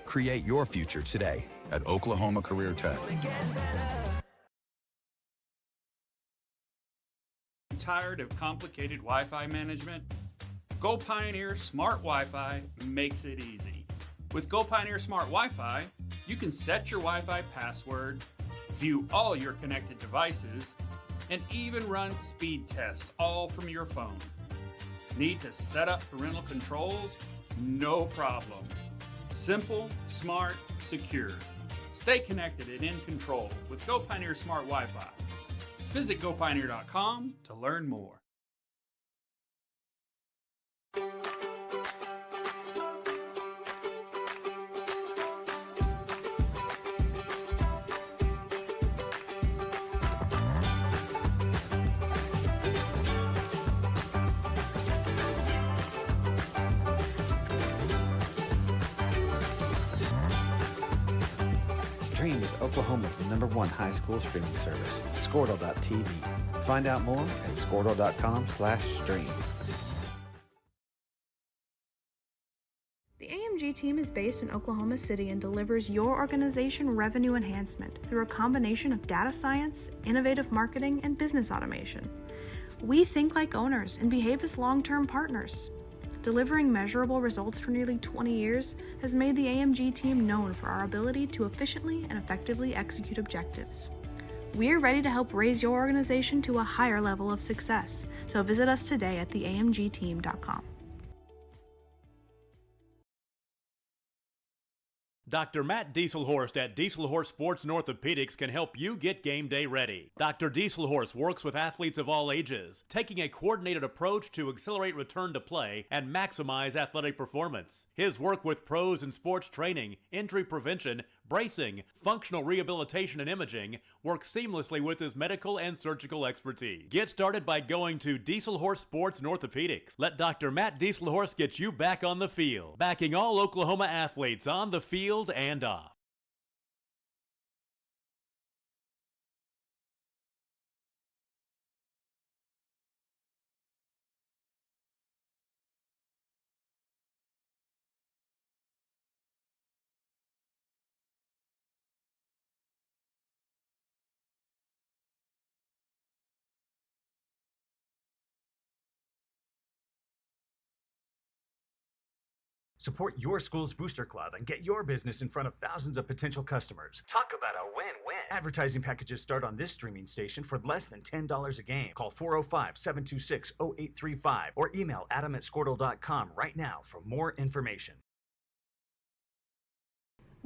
Create your future today at Oklahoma Career Tech.
Tired of complicated Wi-Fi management? Go Pioneer Smart Wi-Fi makes it easy. With Go Pioneer Smart Wi-Fi, you can set your Wi-Fi password, view all your connected devices, and even run speed tests all from your phone. Need to set up parental controls? No problem. Simple, smart, secure. Stay connected and in control with Go Pioneer Smart Wi-Fi. Visit GoPioneer.com to learn more.
Stream with Oklahoma's #1 high school streaming service, Squirtle.tv. Find out more at Squirtle.com/stream.
The AMG team is based in Oklahoma City and delivers your organization revenue enhancement through a combination of data science, innovative marketing, and business automation. We think like owners and behave as long-term partners. Delivering measurable results for nearly 20 years has made the AMG team known for our ability to efficiently and effectively execute objectives. We're ready to help raise your organization to a higher level of success, so visit us today at theamgteam.com.
Dr. Matt Dieselhorst at Dieselhorst Sports and Orthopedics can help you get game day ready. Dr. Dieselhorst works with athletes of all ages, taking a coordinated approach to accelerate return to play and maximize athletic performance. His work with pros in sports training, injury prevention, bracing, functional rehabilitation, and imaging works seamlessly with his medical and surgical expertise. Get started by going to Dieselhorst Sports and Orthopedics. Let Dr. Matt Dieselhorst get you back on the field, backing all Oklahoma athletes on the field and off.
Support your school's booster club and get your business in front of thousands of potential customers. Talk about a win-win. Advertising packages start on this streaming station for less than $10 a game. Call 405-726-0835 or email adam@squirtle.com right now for more information.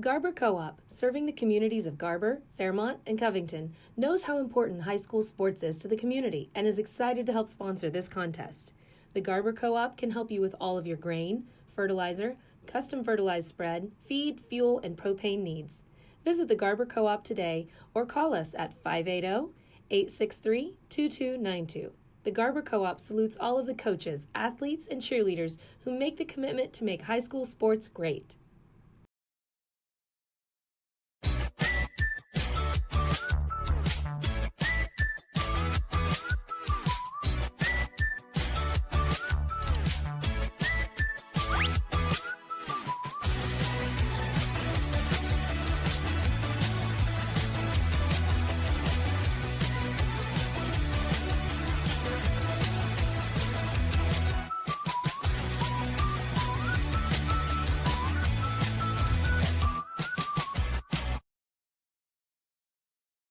Garber Co-op, serving the communities of Garber, Fairmont, and Covington, knows how important high school sports is to the community and is excited to help sponsor this contest. The Garber Co-op can help you with all of your grain, fertilizer, custom fertilized spread, feed, fuel, and propane needs. Visit the Garber Co-op today or call us at 580-863-2292. The Garber Co-op salutes all of the coaches, athletes, and cheerleaders who make the commitment to make high school sports great.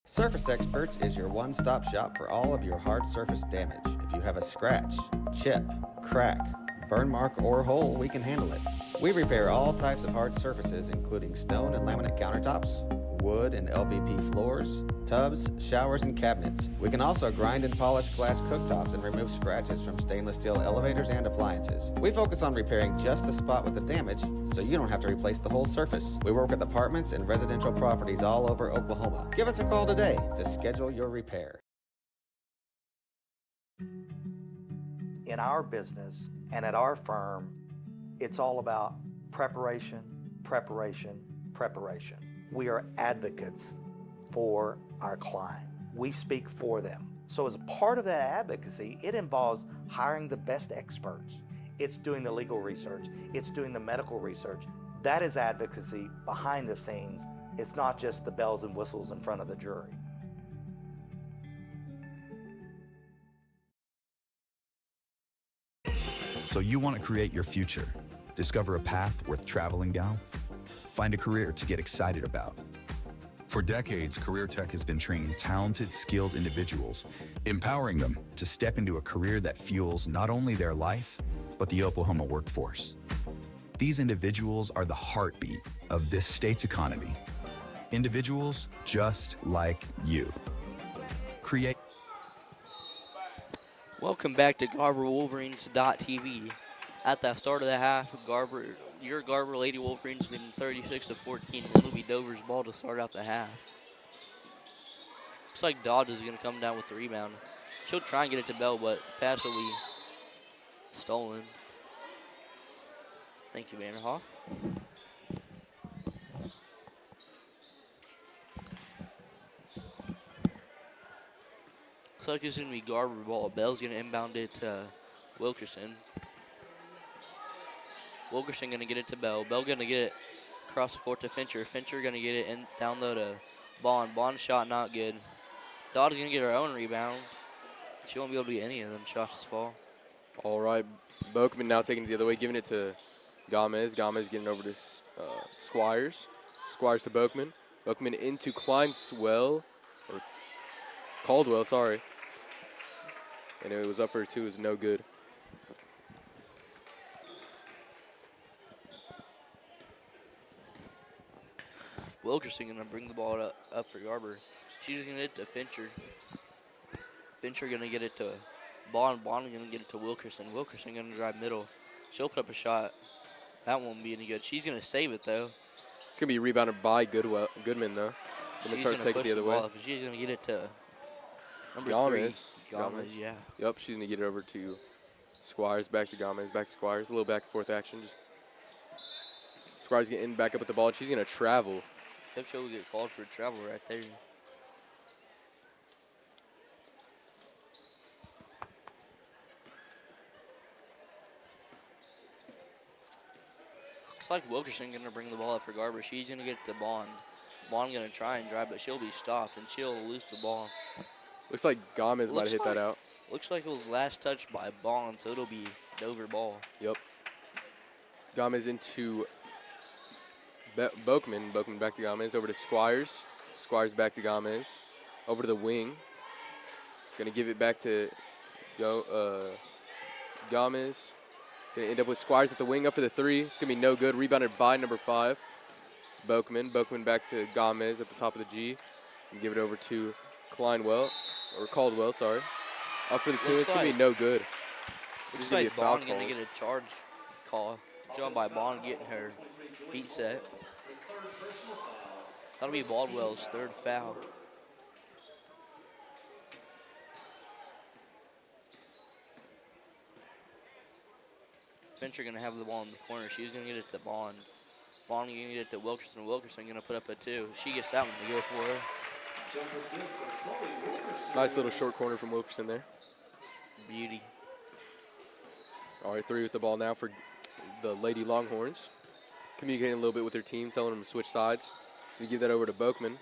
Surface Experts is your one-stop shop for all of your hard surface damage. If you have a scratch, chip, crack, burn mark, or hole, we can handle it. We repair all types of hard surfaces, including stone and laminate countertops, wood and LVP floors, tubs, showers, and cabinets. We can also grind and polish glass cooktops and remove scratches from stainless steel elevators and appliances. We focus on repairing just the spot with the damage, so you don't have to replace the whole surface. We work with apartments and residential properties all over Oklahoma. Give us a call today to schedule your repair.
In our business and at our firm, it's all about preparation, preparation, preparation. We are advocates for our client. We speak for them. So as a part of that advocacy, it involves hiring the best experts. It's doing the legal research. It's doing the medical research. That is advocacy behind the scenes. It's not just the bells and whistles in front of the jury.
So you want to create your future, discover a path worth traveling down, find a career to get excited about. For decades, Career Tech has been training talented, skilled individuals, empowering them to step into a career that fuels not only their life, but the Oklahoma workforce. These individuals are the heartbeat of this state's economy. Individuals just like you.
Welcome back to GarberWolverines.tv. At the start of the half, your Garber Lady Wolverines leading 36-14. It'll be Dover's ball to start out the half. Looks like Dodge is going to come down with the rebound. She'll try and get it to Bell, but pass will be stolen. Thank you, Vanderhoff. Looks like it's going to be Garber ball. Bell's going to inbound it to Wilkerson. Wilkerson going to get it to Bell. Bell going to get it across the court to Fincher. Fincher going to get it in down low to Bond. Bond shot not good. Dodd is going to get her own rebound. She won't be able to get any of them shots this fall.
All right, Bokeman now taking it the other way, giving it to Gomez. Gomez getting over to Squires. Squires to Bokeman. Bokeman into Caldwell, sorry. And it was up for 2, it was no good.
Wilkerson going to bring the ball up for Garber. She's going to get it to Fincher. Fincher going to get it to Bond. Bond going to get it to Wilkerson. Wilkerson going to drive middle. She'll put up a shot. That won't be any good. She's going to save it, though.
It's going to be rebounded by Goodman, though.
She's going to take it the other way. She's going to get it to number
Gomez.
3. Gomez, yeah.
Yep, she's going to get it over to Squires. Back to Gomez. Back to Squires. A little back and forth action. Just Squires getting back up with the ball. She's going to travel.
Yep, she'll get called for travel right there. Looks like Wilkerson going to bring the ball up for Garber. She's going to get to Bond. Bond going to try and drive, but she'll be stopped, and she'll lose the ball.
Looks like Gomez might have hit that out.
Looks like it was last touched by Bond, so it'll be Dover ball.
Yep. Gomez into Bokeman. Bokeman back to Gomez. Over to Squires. Squires back to Gomez. Over to the wing. Going to give it back to Gomez. Going to end up with Squires at the wing up for the three. It's going to be no good. Rebounded by number 5. It's Bokeman. Bokeman back to Gomez at the top of the G. And give it over to Caldwell, sorry. Up for the two. It's going to be no good.
Looks like Bond going to get a charge call. Drawn by Bond getting her feet set. That'll be Baldwell's 3rd foul. Fincher going to have the ball in the corner. She's going to get it to Bond. Bond going to get it to Wilkerson. Wilkerson going to put up a 2. She gets that one to go for her.
Nice little short corner from Wilkerson there.
Beauty.
All right, 3 with the ball now for the Lady Longhorns. Communicating a little bit with their team, telling them to switch sides. So you give that over to Bokeman.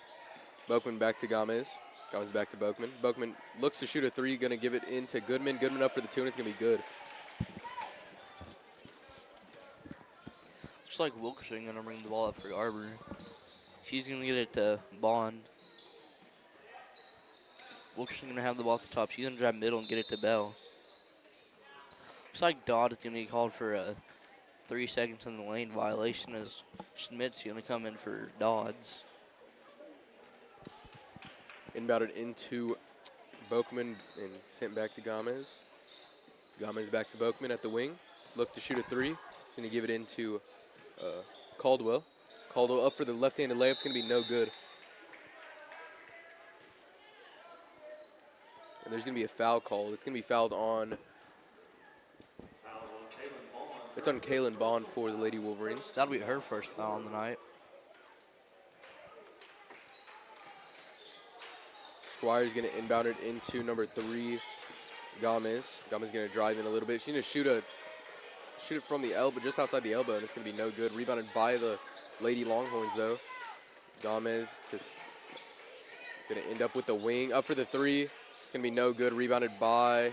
Bokeman back to Gomez. Gomez back to Bokeman. Bokeman looks to shoot a 3, going to give it into Goodman. Goodman up for the 2, and it's going to be good.
Looks like Wilkerson going to bring the ball up for Garber. She's going to get it to Bond. Wilkerson going to have the ball at the top. She's going to drive middle and get it to Bell. Looks like Dodd is going to be called for a 3 seconds in the lane violation as Schmidt's going to come in for Dodds.
Inbounded into Bokeman and sent back to Gomez. Gomez back to Bokeman at the wing. Look to shoot a 3. He's going to give it into Caldwell. Caldwell up for the left-handed layup. It's going to be no good. And there's going to be a foul called. It's going to be fouled on... It's on Kaylin Bond for the Lady Wolverines.
That'll be her first foul on the night.
Squire's going to inbound it into number 3, Gomez. Gomez going to drive in a little bit. She's going to shoot it from the elbow, just outside the elbow, and it's going to be no good. Rebounded by the Lady Longhorns, though. Gomez going to end up with the wing. Up for the 3. It's going to be no good. Rebounded by,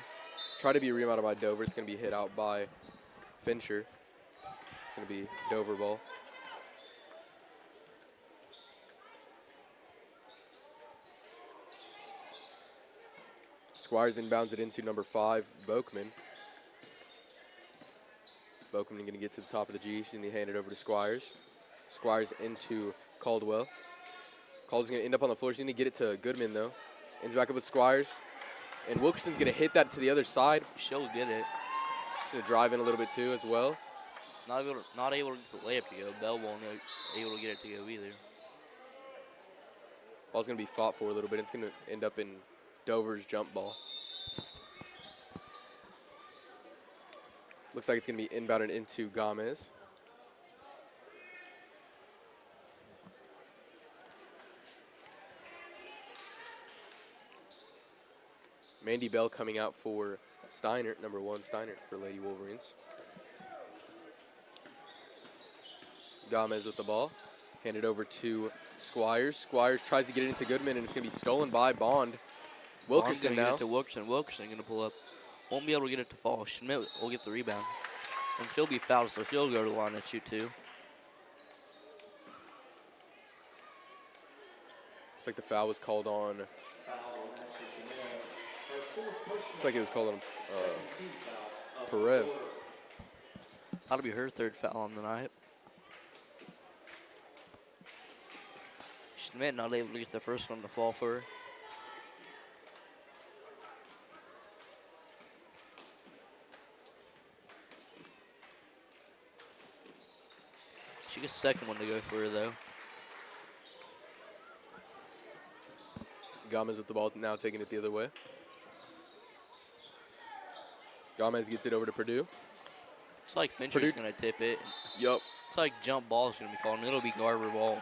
try to be rebounded by Dover. It's going to be hit out by Fincher. It's going to be Dover ball. Squires inbounds it into number 5, Bokeman. Bokeman going to get to the top of the G. She's going to hand it over to Squires. Squires into Caldwell. Caldwell's going to end up on the floor. She's going to get it to Goodman, though. Ends back up with Squires. And Wilkerson's going to hit that to the other side.
She'll get it.
She's going to drive in a little bit, too, as well.
Not able to get the layup to go. Bell won't able to get it to go either.
Ball's going to be fought for a little bit. It's going to end up in Dover's jump ball. Looks like it's going to be inbounded into Gomez. Mandy Bell coming out for Steinert, number 1 Steinert for Lady Wolverines. Gomez with the ball. Handed over to Squires. Squires tries to get it into Goodman, and it's going to be stolen by Bond. Wilkerson now.
Get it to Wilkerson. Wilkerson going to pull up. Won't be able to get it to fall. Schmidt will get the rebound. And she'll be fouled, so she'll go to the line and shoot 2.
Looks like the foul was called on. Looks like it was called on Perev.
That'll be her 3rd foul on the night. Schmidt not able to get the first one to fall for her. She gets the 2nd one to go for her, though.
Gomez with the ball now, taking it the other way. Gomez gets it over to Purdue.
It's like Fincher's going to tip it.
Yup.
It's like jump ball is going to be called, and it'll be Garber ball.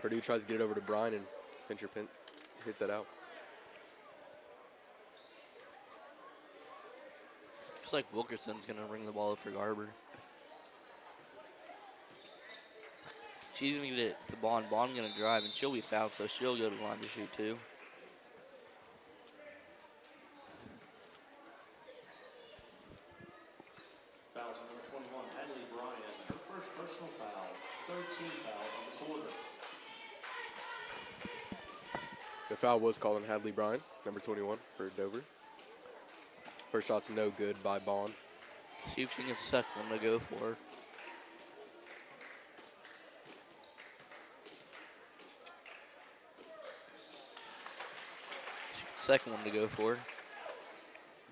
Purdue tries to get it over to Bryan, and Fincher hits that out.
Looks like Wilkerson's going to bring the ball up for Garber. She's going to get it to Bond. Bond going to drive, and she'll be fouled, so she'll go to the line to shoot 2.
The foul was called on Hadley Bryan, number 21 for Dover. First shot's no good by Bond.
See if she gets the second one to go for. She gets the second one to go for.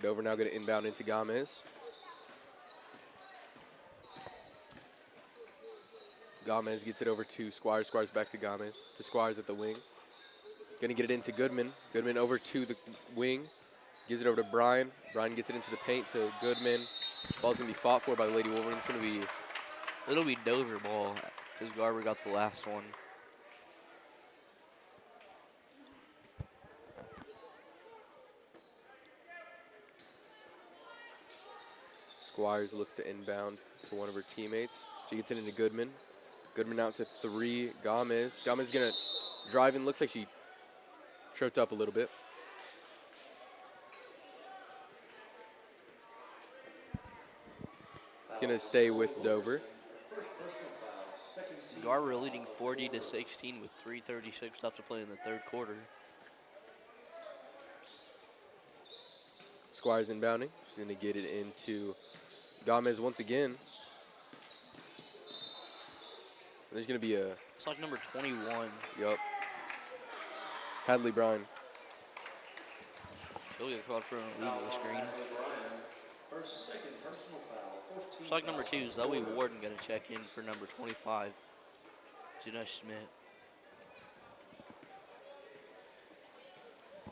Dover now going to inbound into Gomez. Gomez gets it over to Squires. Squires back to Gomez. To Squires at the wing. Going to get it into Goodman. Goodman over to the wing. Gives it over to Bryan. Bryan gets it into the paint to Goodman. Ball's going to be fought for by the Lady Wolverines. It's going to be...
It'll be Dover ball because Garber got the last one.
Squires looks to inbound to one of her teammates. She gets it into Goodman. Goodman out to 3. Gomez. Gomez is going to drive in. Looks like she tripped up a little bit. It's going to stay with Dover.
Garber leading 40-16 with 3:36 left to play in the third quarter.
Squires inbounding. She's going to get it into Gomez once again. There's going to be a...
It's like number 21.
Yup. Hadley Bryan.
She'll get called for an illegal screen. It's like number 2, Zoe Warden going to check in for number 25, Jenna Schmidt.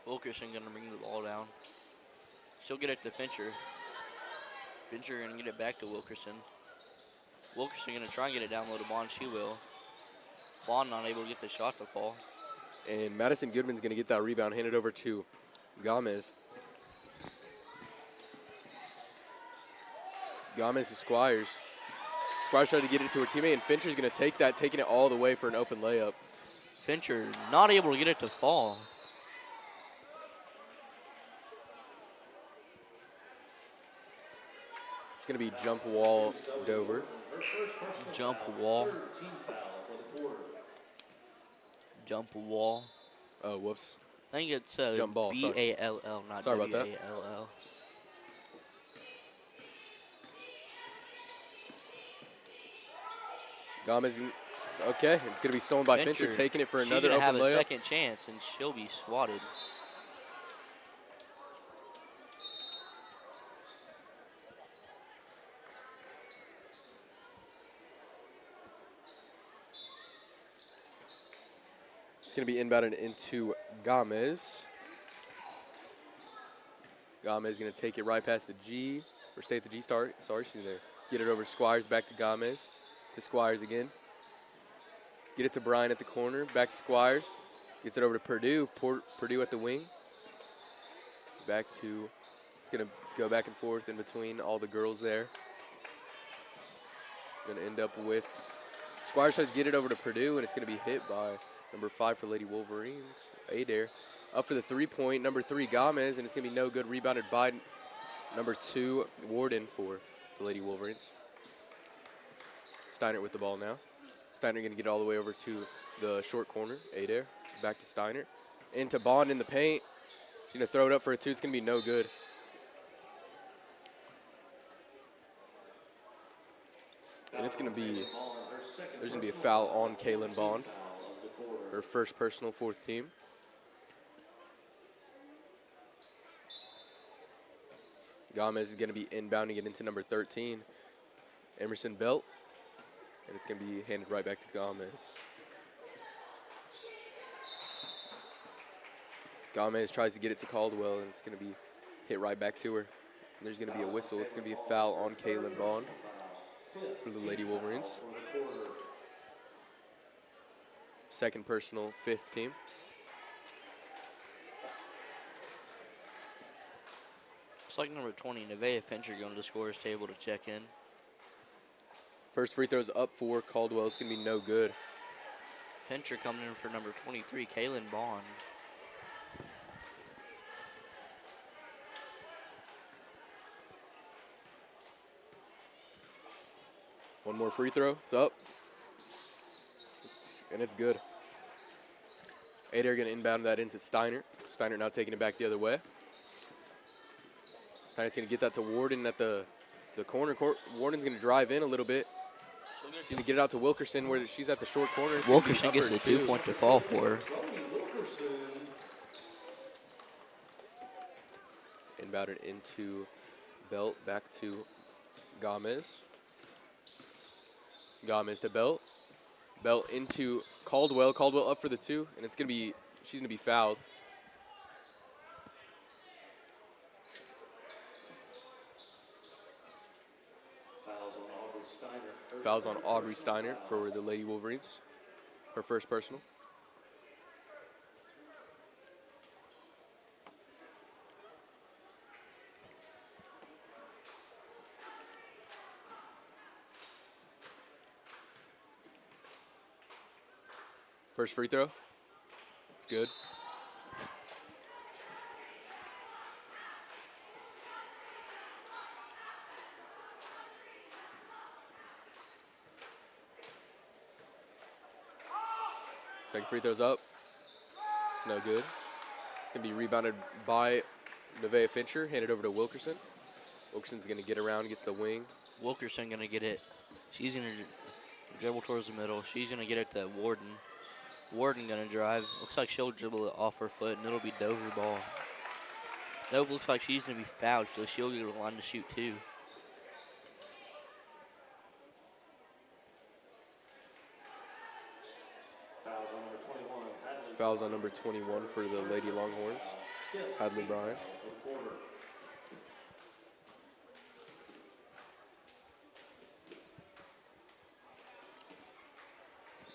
Wilkerson going to bring the ball down. She'll get it to Fincher. Fincher going to get it back to Wilkerson. Wilkerson going to try and get it down low to Bond. She will. Bond not able to get the shot to fall.
And Madison Goodman's going to get that rebound, hand it over to Gomez. Gomez to Squires. Squires tried to get it to her teammate, and Fincher's going to take that, taking it all the way for an open layup.
Fincher not able to get it to fall.
It's going to be jump wall Dover.
Jump wall. Jump wall.
Oh, whoops.
I think it's
jump ball.
B-A-L-L, not
sorry about that.
W-A-L-L.
Gomez, okay, it's going to be stolen by Fincher, taking it for another open layup.
She's going to have a second chance, and she'll be swatted.
It's going to be inbounded into Gomez. Gomez is going to take it right past the G, or stay at the G start. Sorry, she's going to get it over to Squires, back to Gomez. To Squires again. Get it to Bryan at the corner. Back to Squires. Gets it over to Purdue. Purdue at the wing. Back to, it's going to go back and forth in between all the girls there. Going to end up with, Squires tries to get it over to Purdue, and it's going to be hit by number 5 for Lady Wolverines, Adair. Up for the 3-point, number 3, Gomez, and it's going to be no good. Rebounded by number 2, Warden for the Lady Wolverines. Steiner with the ball now. Steiner going to get it all the way over to the short corner. Adair back to Steiner. Into Bond in the paint. She's going to throw it up for a 2. It's going to be no good. And it's going to be, there's going to be a foul on Kaylin Bond. Her first personal, 4th team. Gomez is going to be inbounding it into number 13, Emerson Belt. And it's going to be handed right back to Gomez. Gomez tries to get it to Caldwell, and it's going to be hit right back to her. And there's going to be a whistle. It's going to be a foul on Kaylin Bond for the Lady Wolverines. Second personal, 5th team.
It's like number 20, Nevaeh Fincher going to the scorer's table to check in.
First free throw's up for Caldwell. It's going to be no good.
Fincher coming in for number 23, Kaylin Bond.
One more free throw. It's up. And it's good. Adair going to inbound that into Steiner. Steiner now taking it back the other way. Steiner's going to get that to Warden at the corner. Warden's going to drive in a little bit. She's going to get it out to Wilkerson where she's at the short corner.
Wilkerson gets a 2-point to fall for her.
Inbounded into Belt, back to Gomez. Gomez to Belt. Belt into Caldwell. Caldwell up for the 2, and she's going to be fouled. Fouls on Aubrey Steiner for the Lady Wolverines. Her first personal. First free throw. It's good. Second free throw's up. It's no good. It's going to be rebounded by Nevaeh Fincher, handed over to Wilkerson. Wilkerson's going to get around, gets the wing.
Wilkerson going to get it. She's going to dribble towards the middle. She's going to get it to Warden. Warden going to drive. Looks like she'll dribble it off her foot, and it'll be Dover ball. Nope, looks like she's going to be fouled, so she'll get a line to shoot too.
Fouls on number 21 for the Lady Longhorns, Hadley Bryan.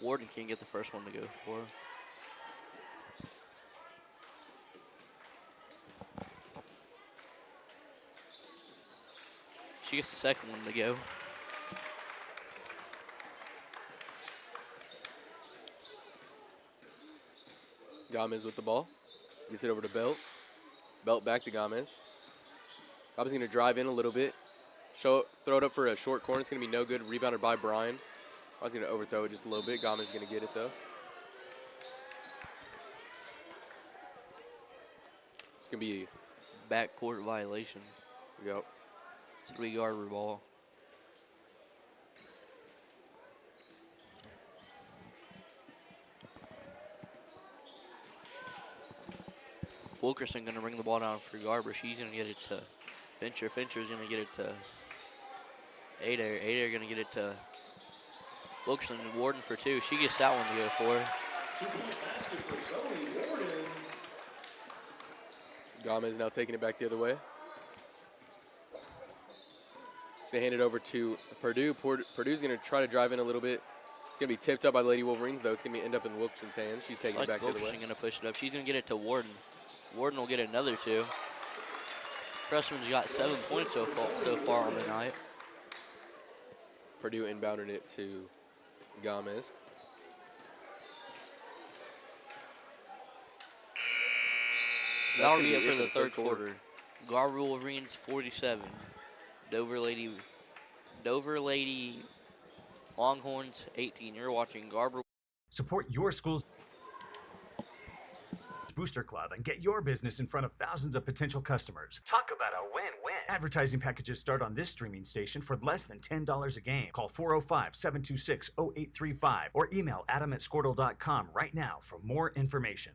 Warden can't get the first one to go for her. She gets the second one to go.
Gomez with the ball. Gets it over to Belt. Belt back to Gomez. Gomez going to drive in a little bit. Throw it up for a short corner. It's going to be no good. Rebounded by Bryan. I was going to overthrow it just a little bit. Gomez is going to get it, though. It's going to be
backcourt violation.
Yep.
It's going to be Garber ball. Wilkerson going to bring the ball down for Garber. She's going to get it to Fincher. Fincher's going to get it to Adair. Adair going to get it to Wilkerson. Warden for 2. She gets that one to go for.
2-point basket for Zoe Warden.
Gomez now taking it back the other way. He's going to hand it over to Purdue. Purdue's going to try to drive in a little bit. It's going to be tipped up by the Lady Wolverines, though. It's going to end up in Wilkerson's hands. She's taking it back the other way.
Wilkerson going to push it up. She's going to get it to Warden. Warden will get another 2. Freshman's got 7 points so far on the night.
Purdue inbounded it to Gomez.
That'll be it for the third quarter. Garber Wolverines 47. Dover Lady Longhorns 18. You're watching Garber.
Support your school's Booster Club and get your business in front of thousands of potential customers. Talk about a win-win. Advertising packages start on this streaming station for less than $10 a game. Call 405-726-0835 or email adam@squirtle.com right now for more information.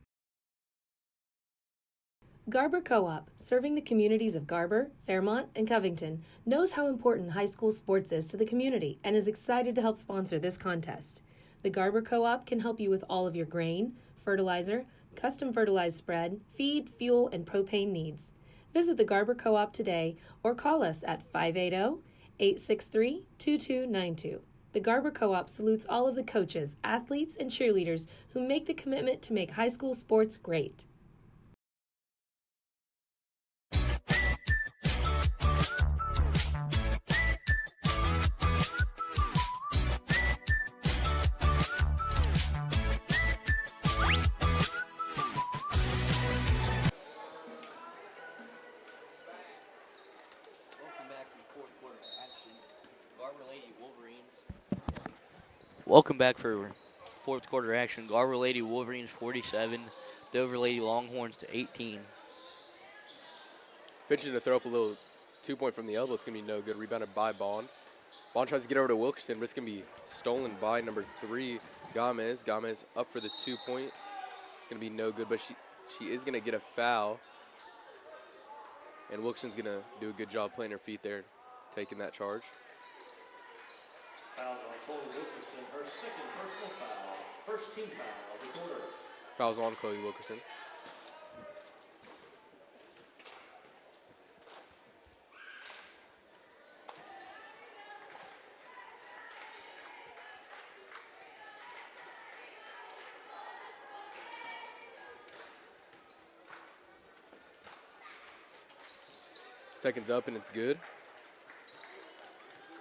Garber Co-op, serving the communities of Garber, Fairmont, and Covington, knows how important high school sports is to the community and is excited to help sponsor this contest. The Garber Co-op can help you with all of your grain, fertilizer, custom fertilized spread, feed, fuel, and propane needs. Visit the Garber Co-op today or call us at 580-863-2292. The Garber Co-op salutes all of the coaches, athletes, and cheerleaders who make the commitment to make high school sports great.
Welcome back for fourth quarter action. Garber Lady Wolverines 47, Dover Lady Longhorns to 18.
Finching to throw up a little 2-point from the elbow. It's going to be no good. Rebounded by Bond. Bond tries to get over to Wilkerson, but it's going to be stolen by number 3, Gomez. Gomez up for the 2-point. It's going to be no good, but she is going to get a foul. And Wilkerson's going to do a good job playing her feet there, taking that charge.
Fouls on Chloe Wilkerson, her second personal foul. First team foul of the quarter.
Fouls on Chloe Wilkerson. Seconds up and it's good.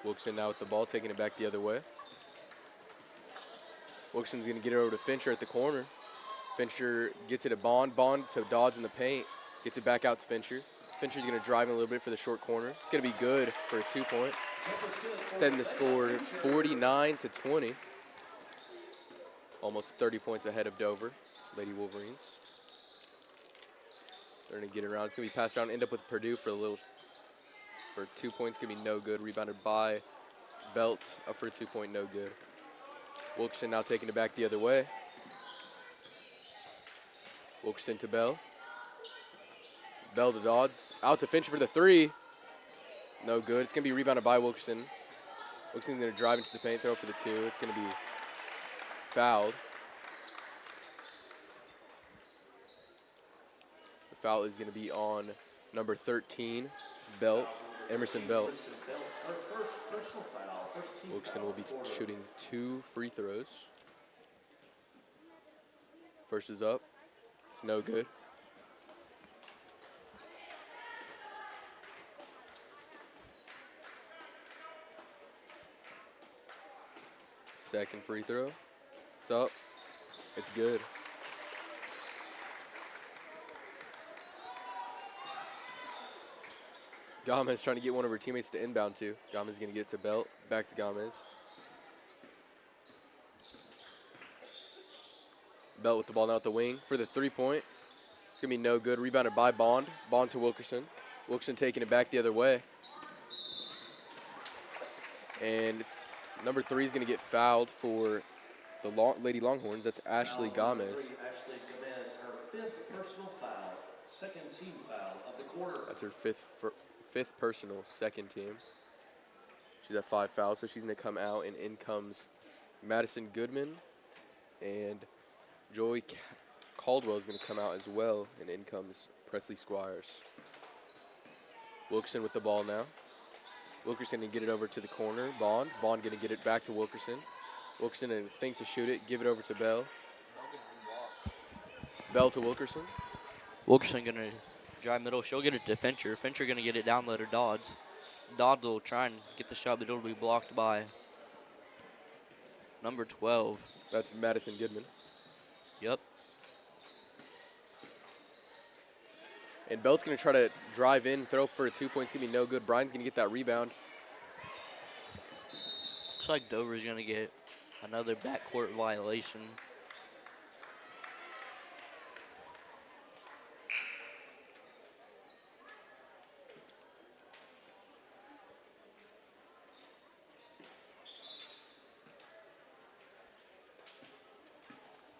Wilkerson now with the ball, taking it back the other way. Wilkerson's going to get it over to Fincher at the corner. Fincher gets it to Bond. Bond to Dodds in the paint. Gets it back out to Fincher. Fincher's going to drive in a little bit for the short corner. It's going to be good for a 2-point. Setting the score 49-20. Almost 30 points ahead of Dover. Lady Wolverines. They're going to get it around. It's going to be passed around. End up with Purdue for 2 points. Going to be no good. Rebounded by Belt. Up for a 2-point, no good. Wilkerson now taking it back the other way. Wilkerson to Bell. Bell to Dodds. Out to Finch for the 3. No good. It's going to be rebounded by Wilkerson. Wilkerson's going to drive into the paint, throw for the 2. It's going to be fouled. The foul is going to be on number 13, Belt, Emerson Belt. Wilkerson will be shooting 2 free throws. First is up. It's no good. Second free throw. It's up. It's good. Gomez trying to get one of her teammates to inbound to. Gomez going to get it to Belt. Back to Gomez. Belt with the ball now at the wing for the 3-point. It's going to be no good. Rebounded by Bond. Bond to Wilkerson. Wilkerson taking it back the other way. And it's number 3 is going to get fouled for the Lady Longhorns. That's Ashley Gomez.
Ashley Gomez, her 5th personal foul, 2nd team foul of the quarter.
That's her fifth personal, 2nd team. She's at 5 fouls, so she's going to come out, and in comes Madison Goodman, and Joy Caldwell is going to come out as well, and in comes Presley Squires. Wilkerson with the ball now. Wilkerson going to get it over to the corner. Bond going to get it back to Wilkerson. Wilkerson going to think to shoot it, give it over to Bell. Bell to Wilkerson.
Wilkerson going to drive middle. She'll get it to Fincher. Fincher going to get it down low to Dodds. Dodds will try and get the shot, but it'll be blocked by number 12.
That's Madison Goodman.
Yep.
And Belt's going to try to drive in, throw up for a 2-point. It's going to be no good. Brian's going to get that rebound.
Looks like Dover's going to get another backcourt violation.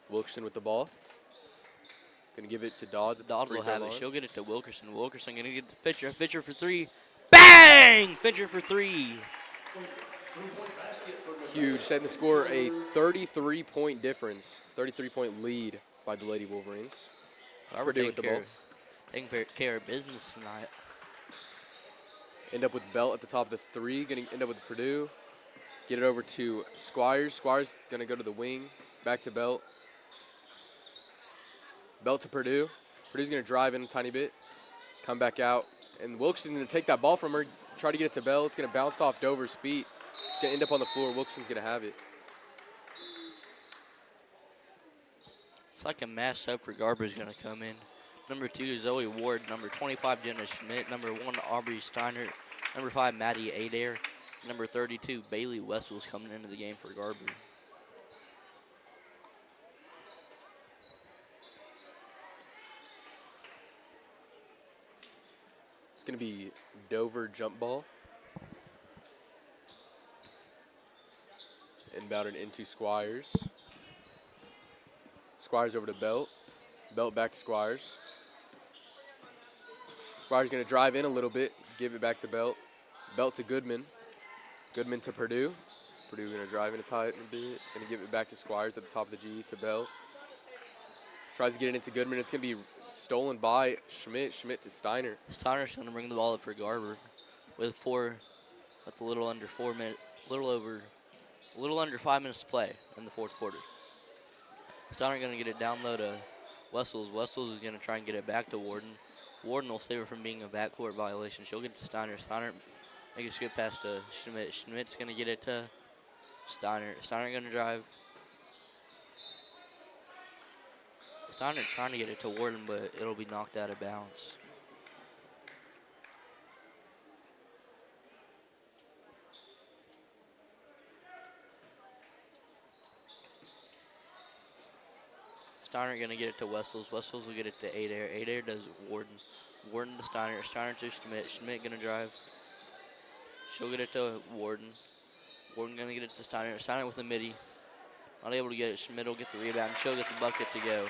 Wilkerson with the ball. Going to give it to Dodds.
Dodds will have it.
Line.
She'll get it to Wilkerson. Wilkerson going to get to Fincher. Fincher for 3. Bang! Fincher for 3.
Huge. Setting the score a 33-point difference. 33-point lead by the Lady Wolverines. Purdue with the ball.
Taking care of business tonight.
End up with Belt at the top of the 3. Going to end up with Purdue. Get it over to Squires. Squires going to go to the wing. Back to Belt. Belt to Purdue. Purdue's going to drive in a tiny bit. Come back out. And Wilkerson's going to take that ball from her. Try to get it to Bell. It's going to bounce off Dover's feet. It's going to end up on the floor. Wilkerson's going to have it.
It's like a mass up for Garber's going to come in. Number 2 Zoe Ward. Number 25 Jenna Schmidt. Number 1 Aubrey Steiner. Number 5 Maddie Adair. Number 32 Bailey Wessels coming into the game for Garber.
It's going to be Dover jump ball. Inbounded into Squires. Squires over to Belt. Belt back to Squires. Squires going to drive in a little bit, give it back to Belt. Belt to Goodman. Goodman to Purdue. Purdue going to drive in a tight a bit. Going to give it back to Squires at the top of the G to Belt. Tries to get it into Goodman. It's going to be stolen by Schmidt. Schmidt to Steiner.
Steiner's going to bring the ball up for Garber with a little under 5 minutes to play in the fourth quarter. Steiner going to get it down low to Wessels. Wessels is going to try and get it back to Warden. Warden will save her from being a backcourt violation. She'll get to Steiner. Steiner makes a good pass to Schmidt. Schmidt's going to get it to Steiner. Steiner going to drive. Steiner trying to get it to Warden, but it'll be knocked out of bounds. Steiner going to get it to Wessels. Wessels will get it to Adair. Adair does Warden. Warden to Steiner. Steiner to Schmidt. Schmidt going to drive. She'll get it to Warden. Warden going to get it to Steiner. Steiner with a midi. Not able to get it. Schmidt will get the rebound. She'll get the bucket to go.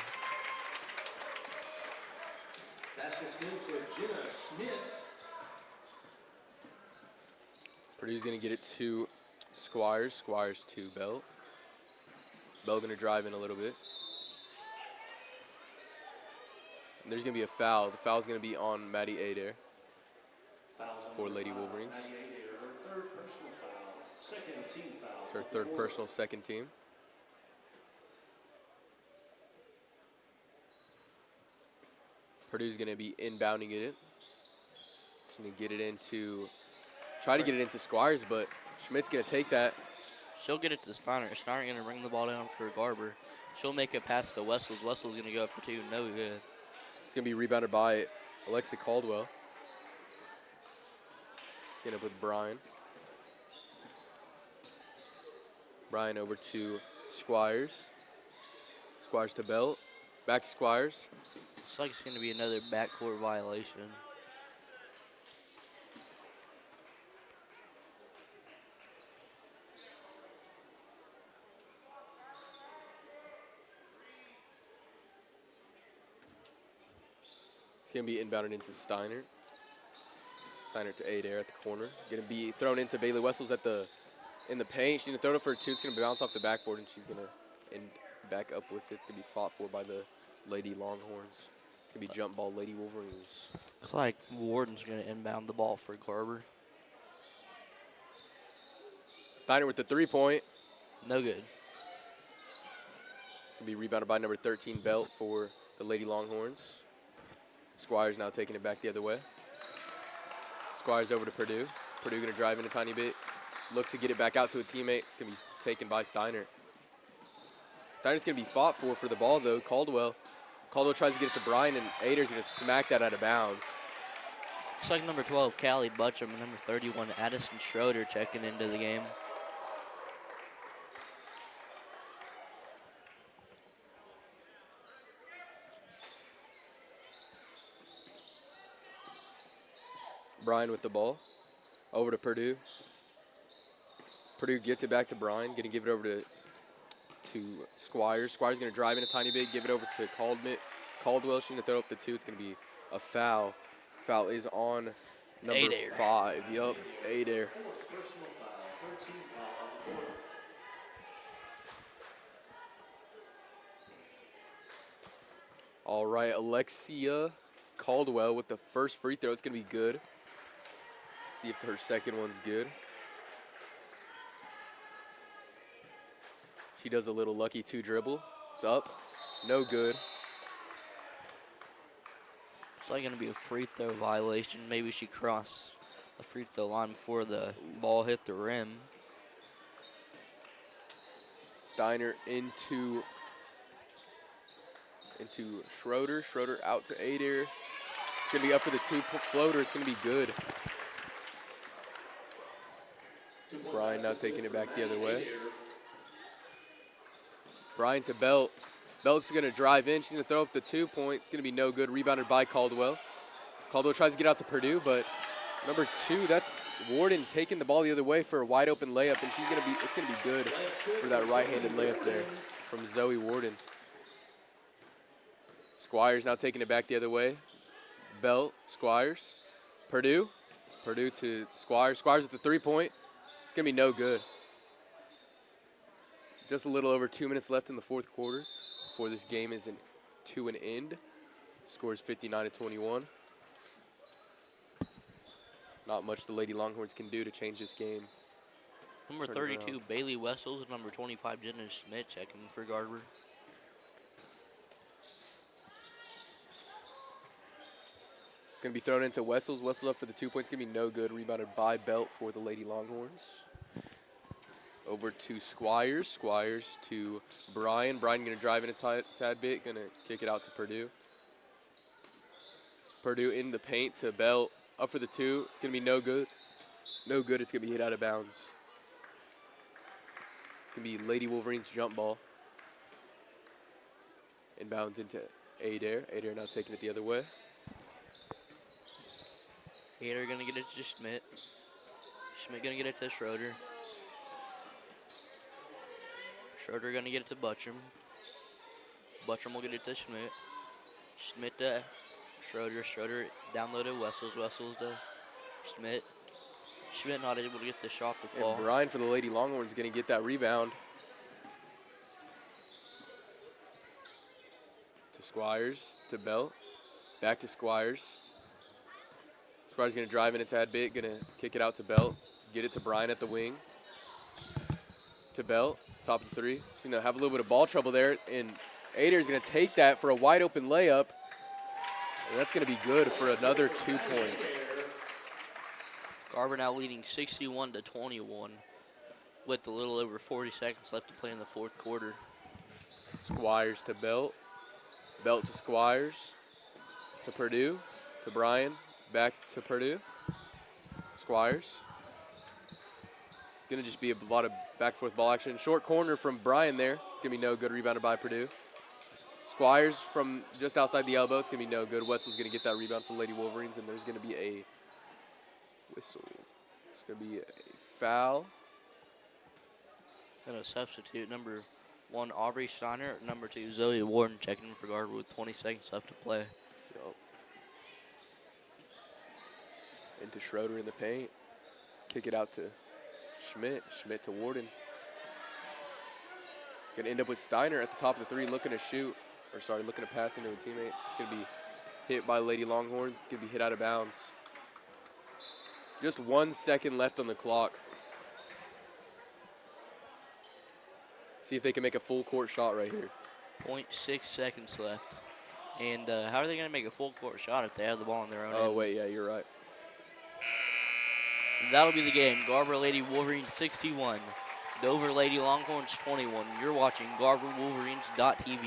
Basket's good for Jenna Schmidt.
Purdue's going to get it to Squires. Squires to Bell. Bell going to drive in a little bit. And there's going to be a foul. The foul's going to be on Maddie Adair for Lady Wolverines.
Her third personal foul, second team foul.
It's her third personal, second team. Purdue's going to be inbounding it. She's going to get it into, try to get it into Squires, but Schmidt's going to take that.
She'll get it to Steiner. Steiner going to bring the ball down for Garber. She'll make a pass to Wessels. Wessels going to go up for two. No good.
It's going to be rebounded by Alexa Caldwell. Get up with Brian. Brian over to Squires. Squires to Belt. Back to Squires.
Looks like it's going to be another backcourt violation.
It's going to be inbounded into Steiner. Steiner to Adair at the corner. Going to be thrown into Bailey Wessels in the paint. She's going to throw it for a two. It's going to bounce off the backboard, and she's going to back up with it. It's going to be fought for by the Lady Longhorns. It's going to be jump ball Lady Wolverines.
Looks like Warden's going to inbound the ball for Garber.
Steiner with the three-point.
No good.
It's going to be rebounded by number 13, Belt, for the Lady Longhorns. Squires now taking it back the other way. Squires over to Purdue. Purdue going to drive in a tiny bit. Look to get it back out to a teammate. It's going to be taken by Steiner. Steiner's going to be fought for the ball, though. Caldwell tries to get it to Brian, and Adair's going to smack that out of bounds.
Looks like number 12, Callie Butcham, and number 31, Addison Schroeder checking into the game.
Brian with the ball. Over to Purdue. Purdue gets it back to Brian. Going to give it over to Squires. Squires going to drive in a tiny bit, give it over to Caldwell. She's going to throw up the two. It's going to be a foul. Foul is on number
Adair.
5. Yup, Adair. All right, Alexia Caldwell with the first free throw. It's going to be good. See if her second one's good. She does a little lucky two dribble. It's up. No good.
It's like going to be a free throw violation. Maybe she crossed the free throw line before the ball hit the rim.
Steiner into Schroeder. Schroeder out to Adair. It's going to be up for the floater. It's going to be good. Brian now taking it back the other way. Brian to Belt. Belt's going to drive in. She's going to throw up the 2 point. It's going to be no good. Rebounded by Caldwell. Caldwell tries to get out to Purdue, but number 2, that's Warden taking the ball the other way for a wide open layup, and it's gonna be good for that right-handed layup there from Zoe Warden. Squires now taking it back the other way. Belt, Squires, Purdue to Squires. Squires with the 3-point. It's gonna be no good. Just a little over 2 minutes left in the fourth quarter before this game is to an end. Score is 59-21. Not much the Lady Longhorns can do to change this game.
Number 32, Bailey Wessels, and number 25, Jenna Schmidt checking for Garber.
It's going to be thrown into Wessels. Wessels up for the 2 points. Going to be no good. Rebounded by Belt for the Lady Longhorns. Over to Squires. Squires to Bryan. Bryan going to drive in a tad bit. Going to kick it out to Purdue. Purdue in the paint to Belt. Up for the 2. It's going to be no good. No good. It's going to be hit out of bounds. It's going to be Lady Wolverines jump ball. Inbounds into Adair. Adair now taking it the other way.
Adair going to get it to Schmidt. Schmidt going to get it to Schroeder. Schroeder going to get it to Buttram. Buttram will get it to Schmidt. Schmidt to Schroeder. Schroeder downloaded Wessels. Wessels to Schmidt. Schmidt not able to get the shot to fall.
And Bryan for the Lady Longhorns going to get that rebound. To Squires, to Belt. Back to Squires. Squires going to drive in a tad bit. Going to kick it out to Belt. Get it to Bryan at the wing. To Belt, top of the 3. She's going to have a little bit of ball trouble there. And Adair's going to take that for a wide open layup. And that's going to be good for another 2-point.
Garber now leading 61-21 with a little over 40 seconds left to play in the fourth quarter.
Squires to Belt. Belt to Squires. To Purdue. To Bryan. Back to Purdue. Squires. Going to just be a lot of back-and-forth ball action. Short corner from Bryan there. It's going to be no good. Rebounded by Purdue. Squires from just outside the elbow. It's going to be no good. Wessel's going to get that rebound from Lady Wolverines, and there's going to be a whistle. It's going to be a foul.
And a substitute, number 1, Aubrey Steiner. Number 2, Zoe Warden checking in for Garber with 20 seconds left to play.
Yep. Into Schroeder in the paint. Kick it out to Schmidt. Schmidt to Warden. Going to end up with Steiner at the top of the 3 looking to shoot. Or sorry, looking to pass into a teammate. It's going to be hit by Lady Longhorns. It's going to be hit out of bounds. Just 1 second left on the clock. See if they can make a full court shot right here.
0.6 seconds left. And how are they going to make a full court shot if they have the ball on their own
Oh,
end?
wait, yeah, you're right.
And that'll be the game. Garber Lady Wolverines 61. Dover Lady Longhorns 21. You're watching GarberWolverines.tv.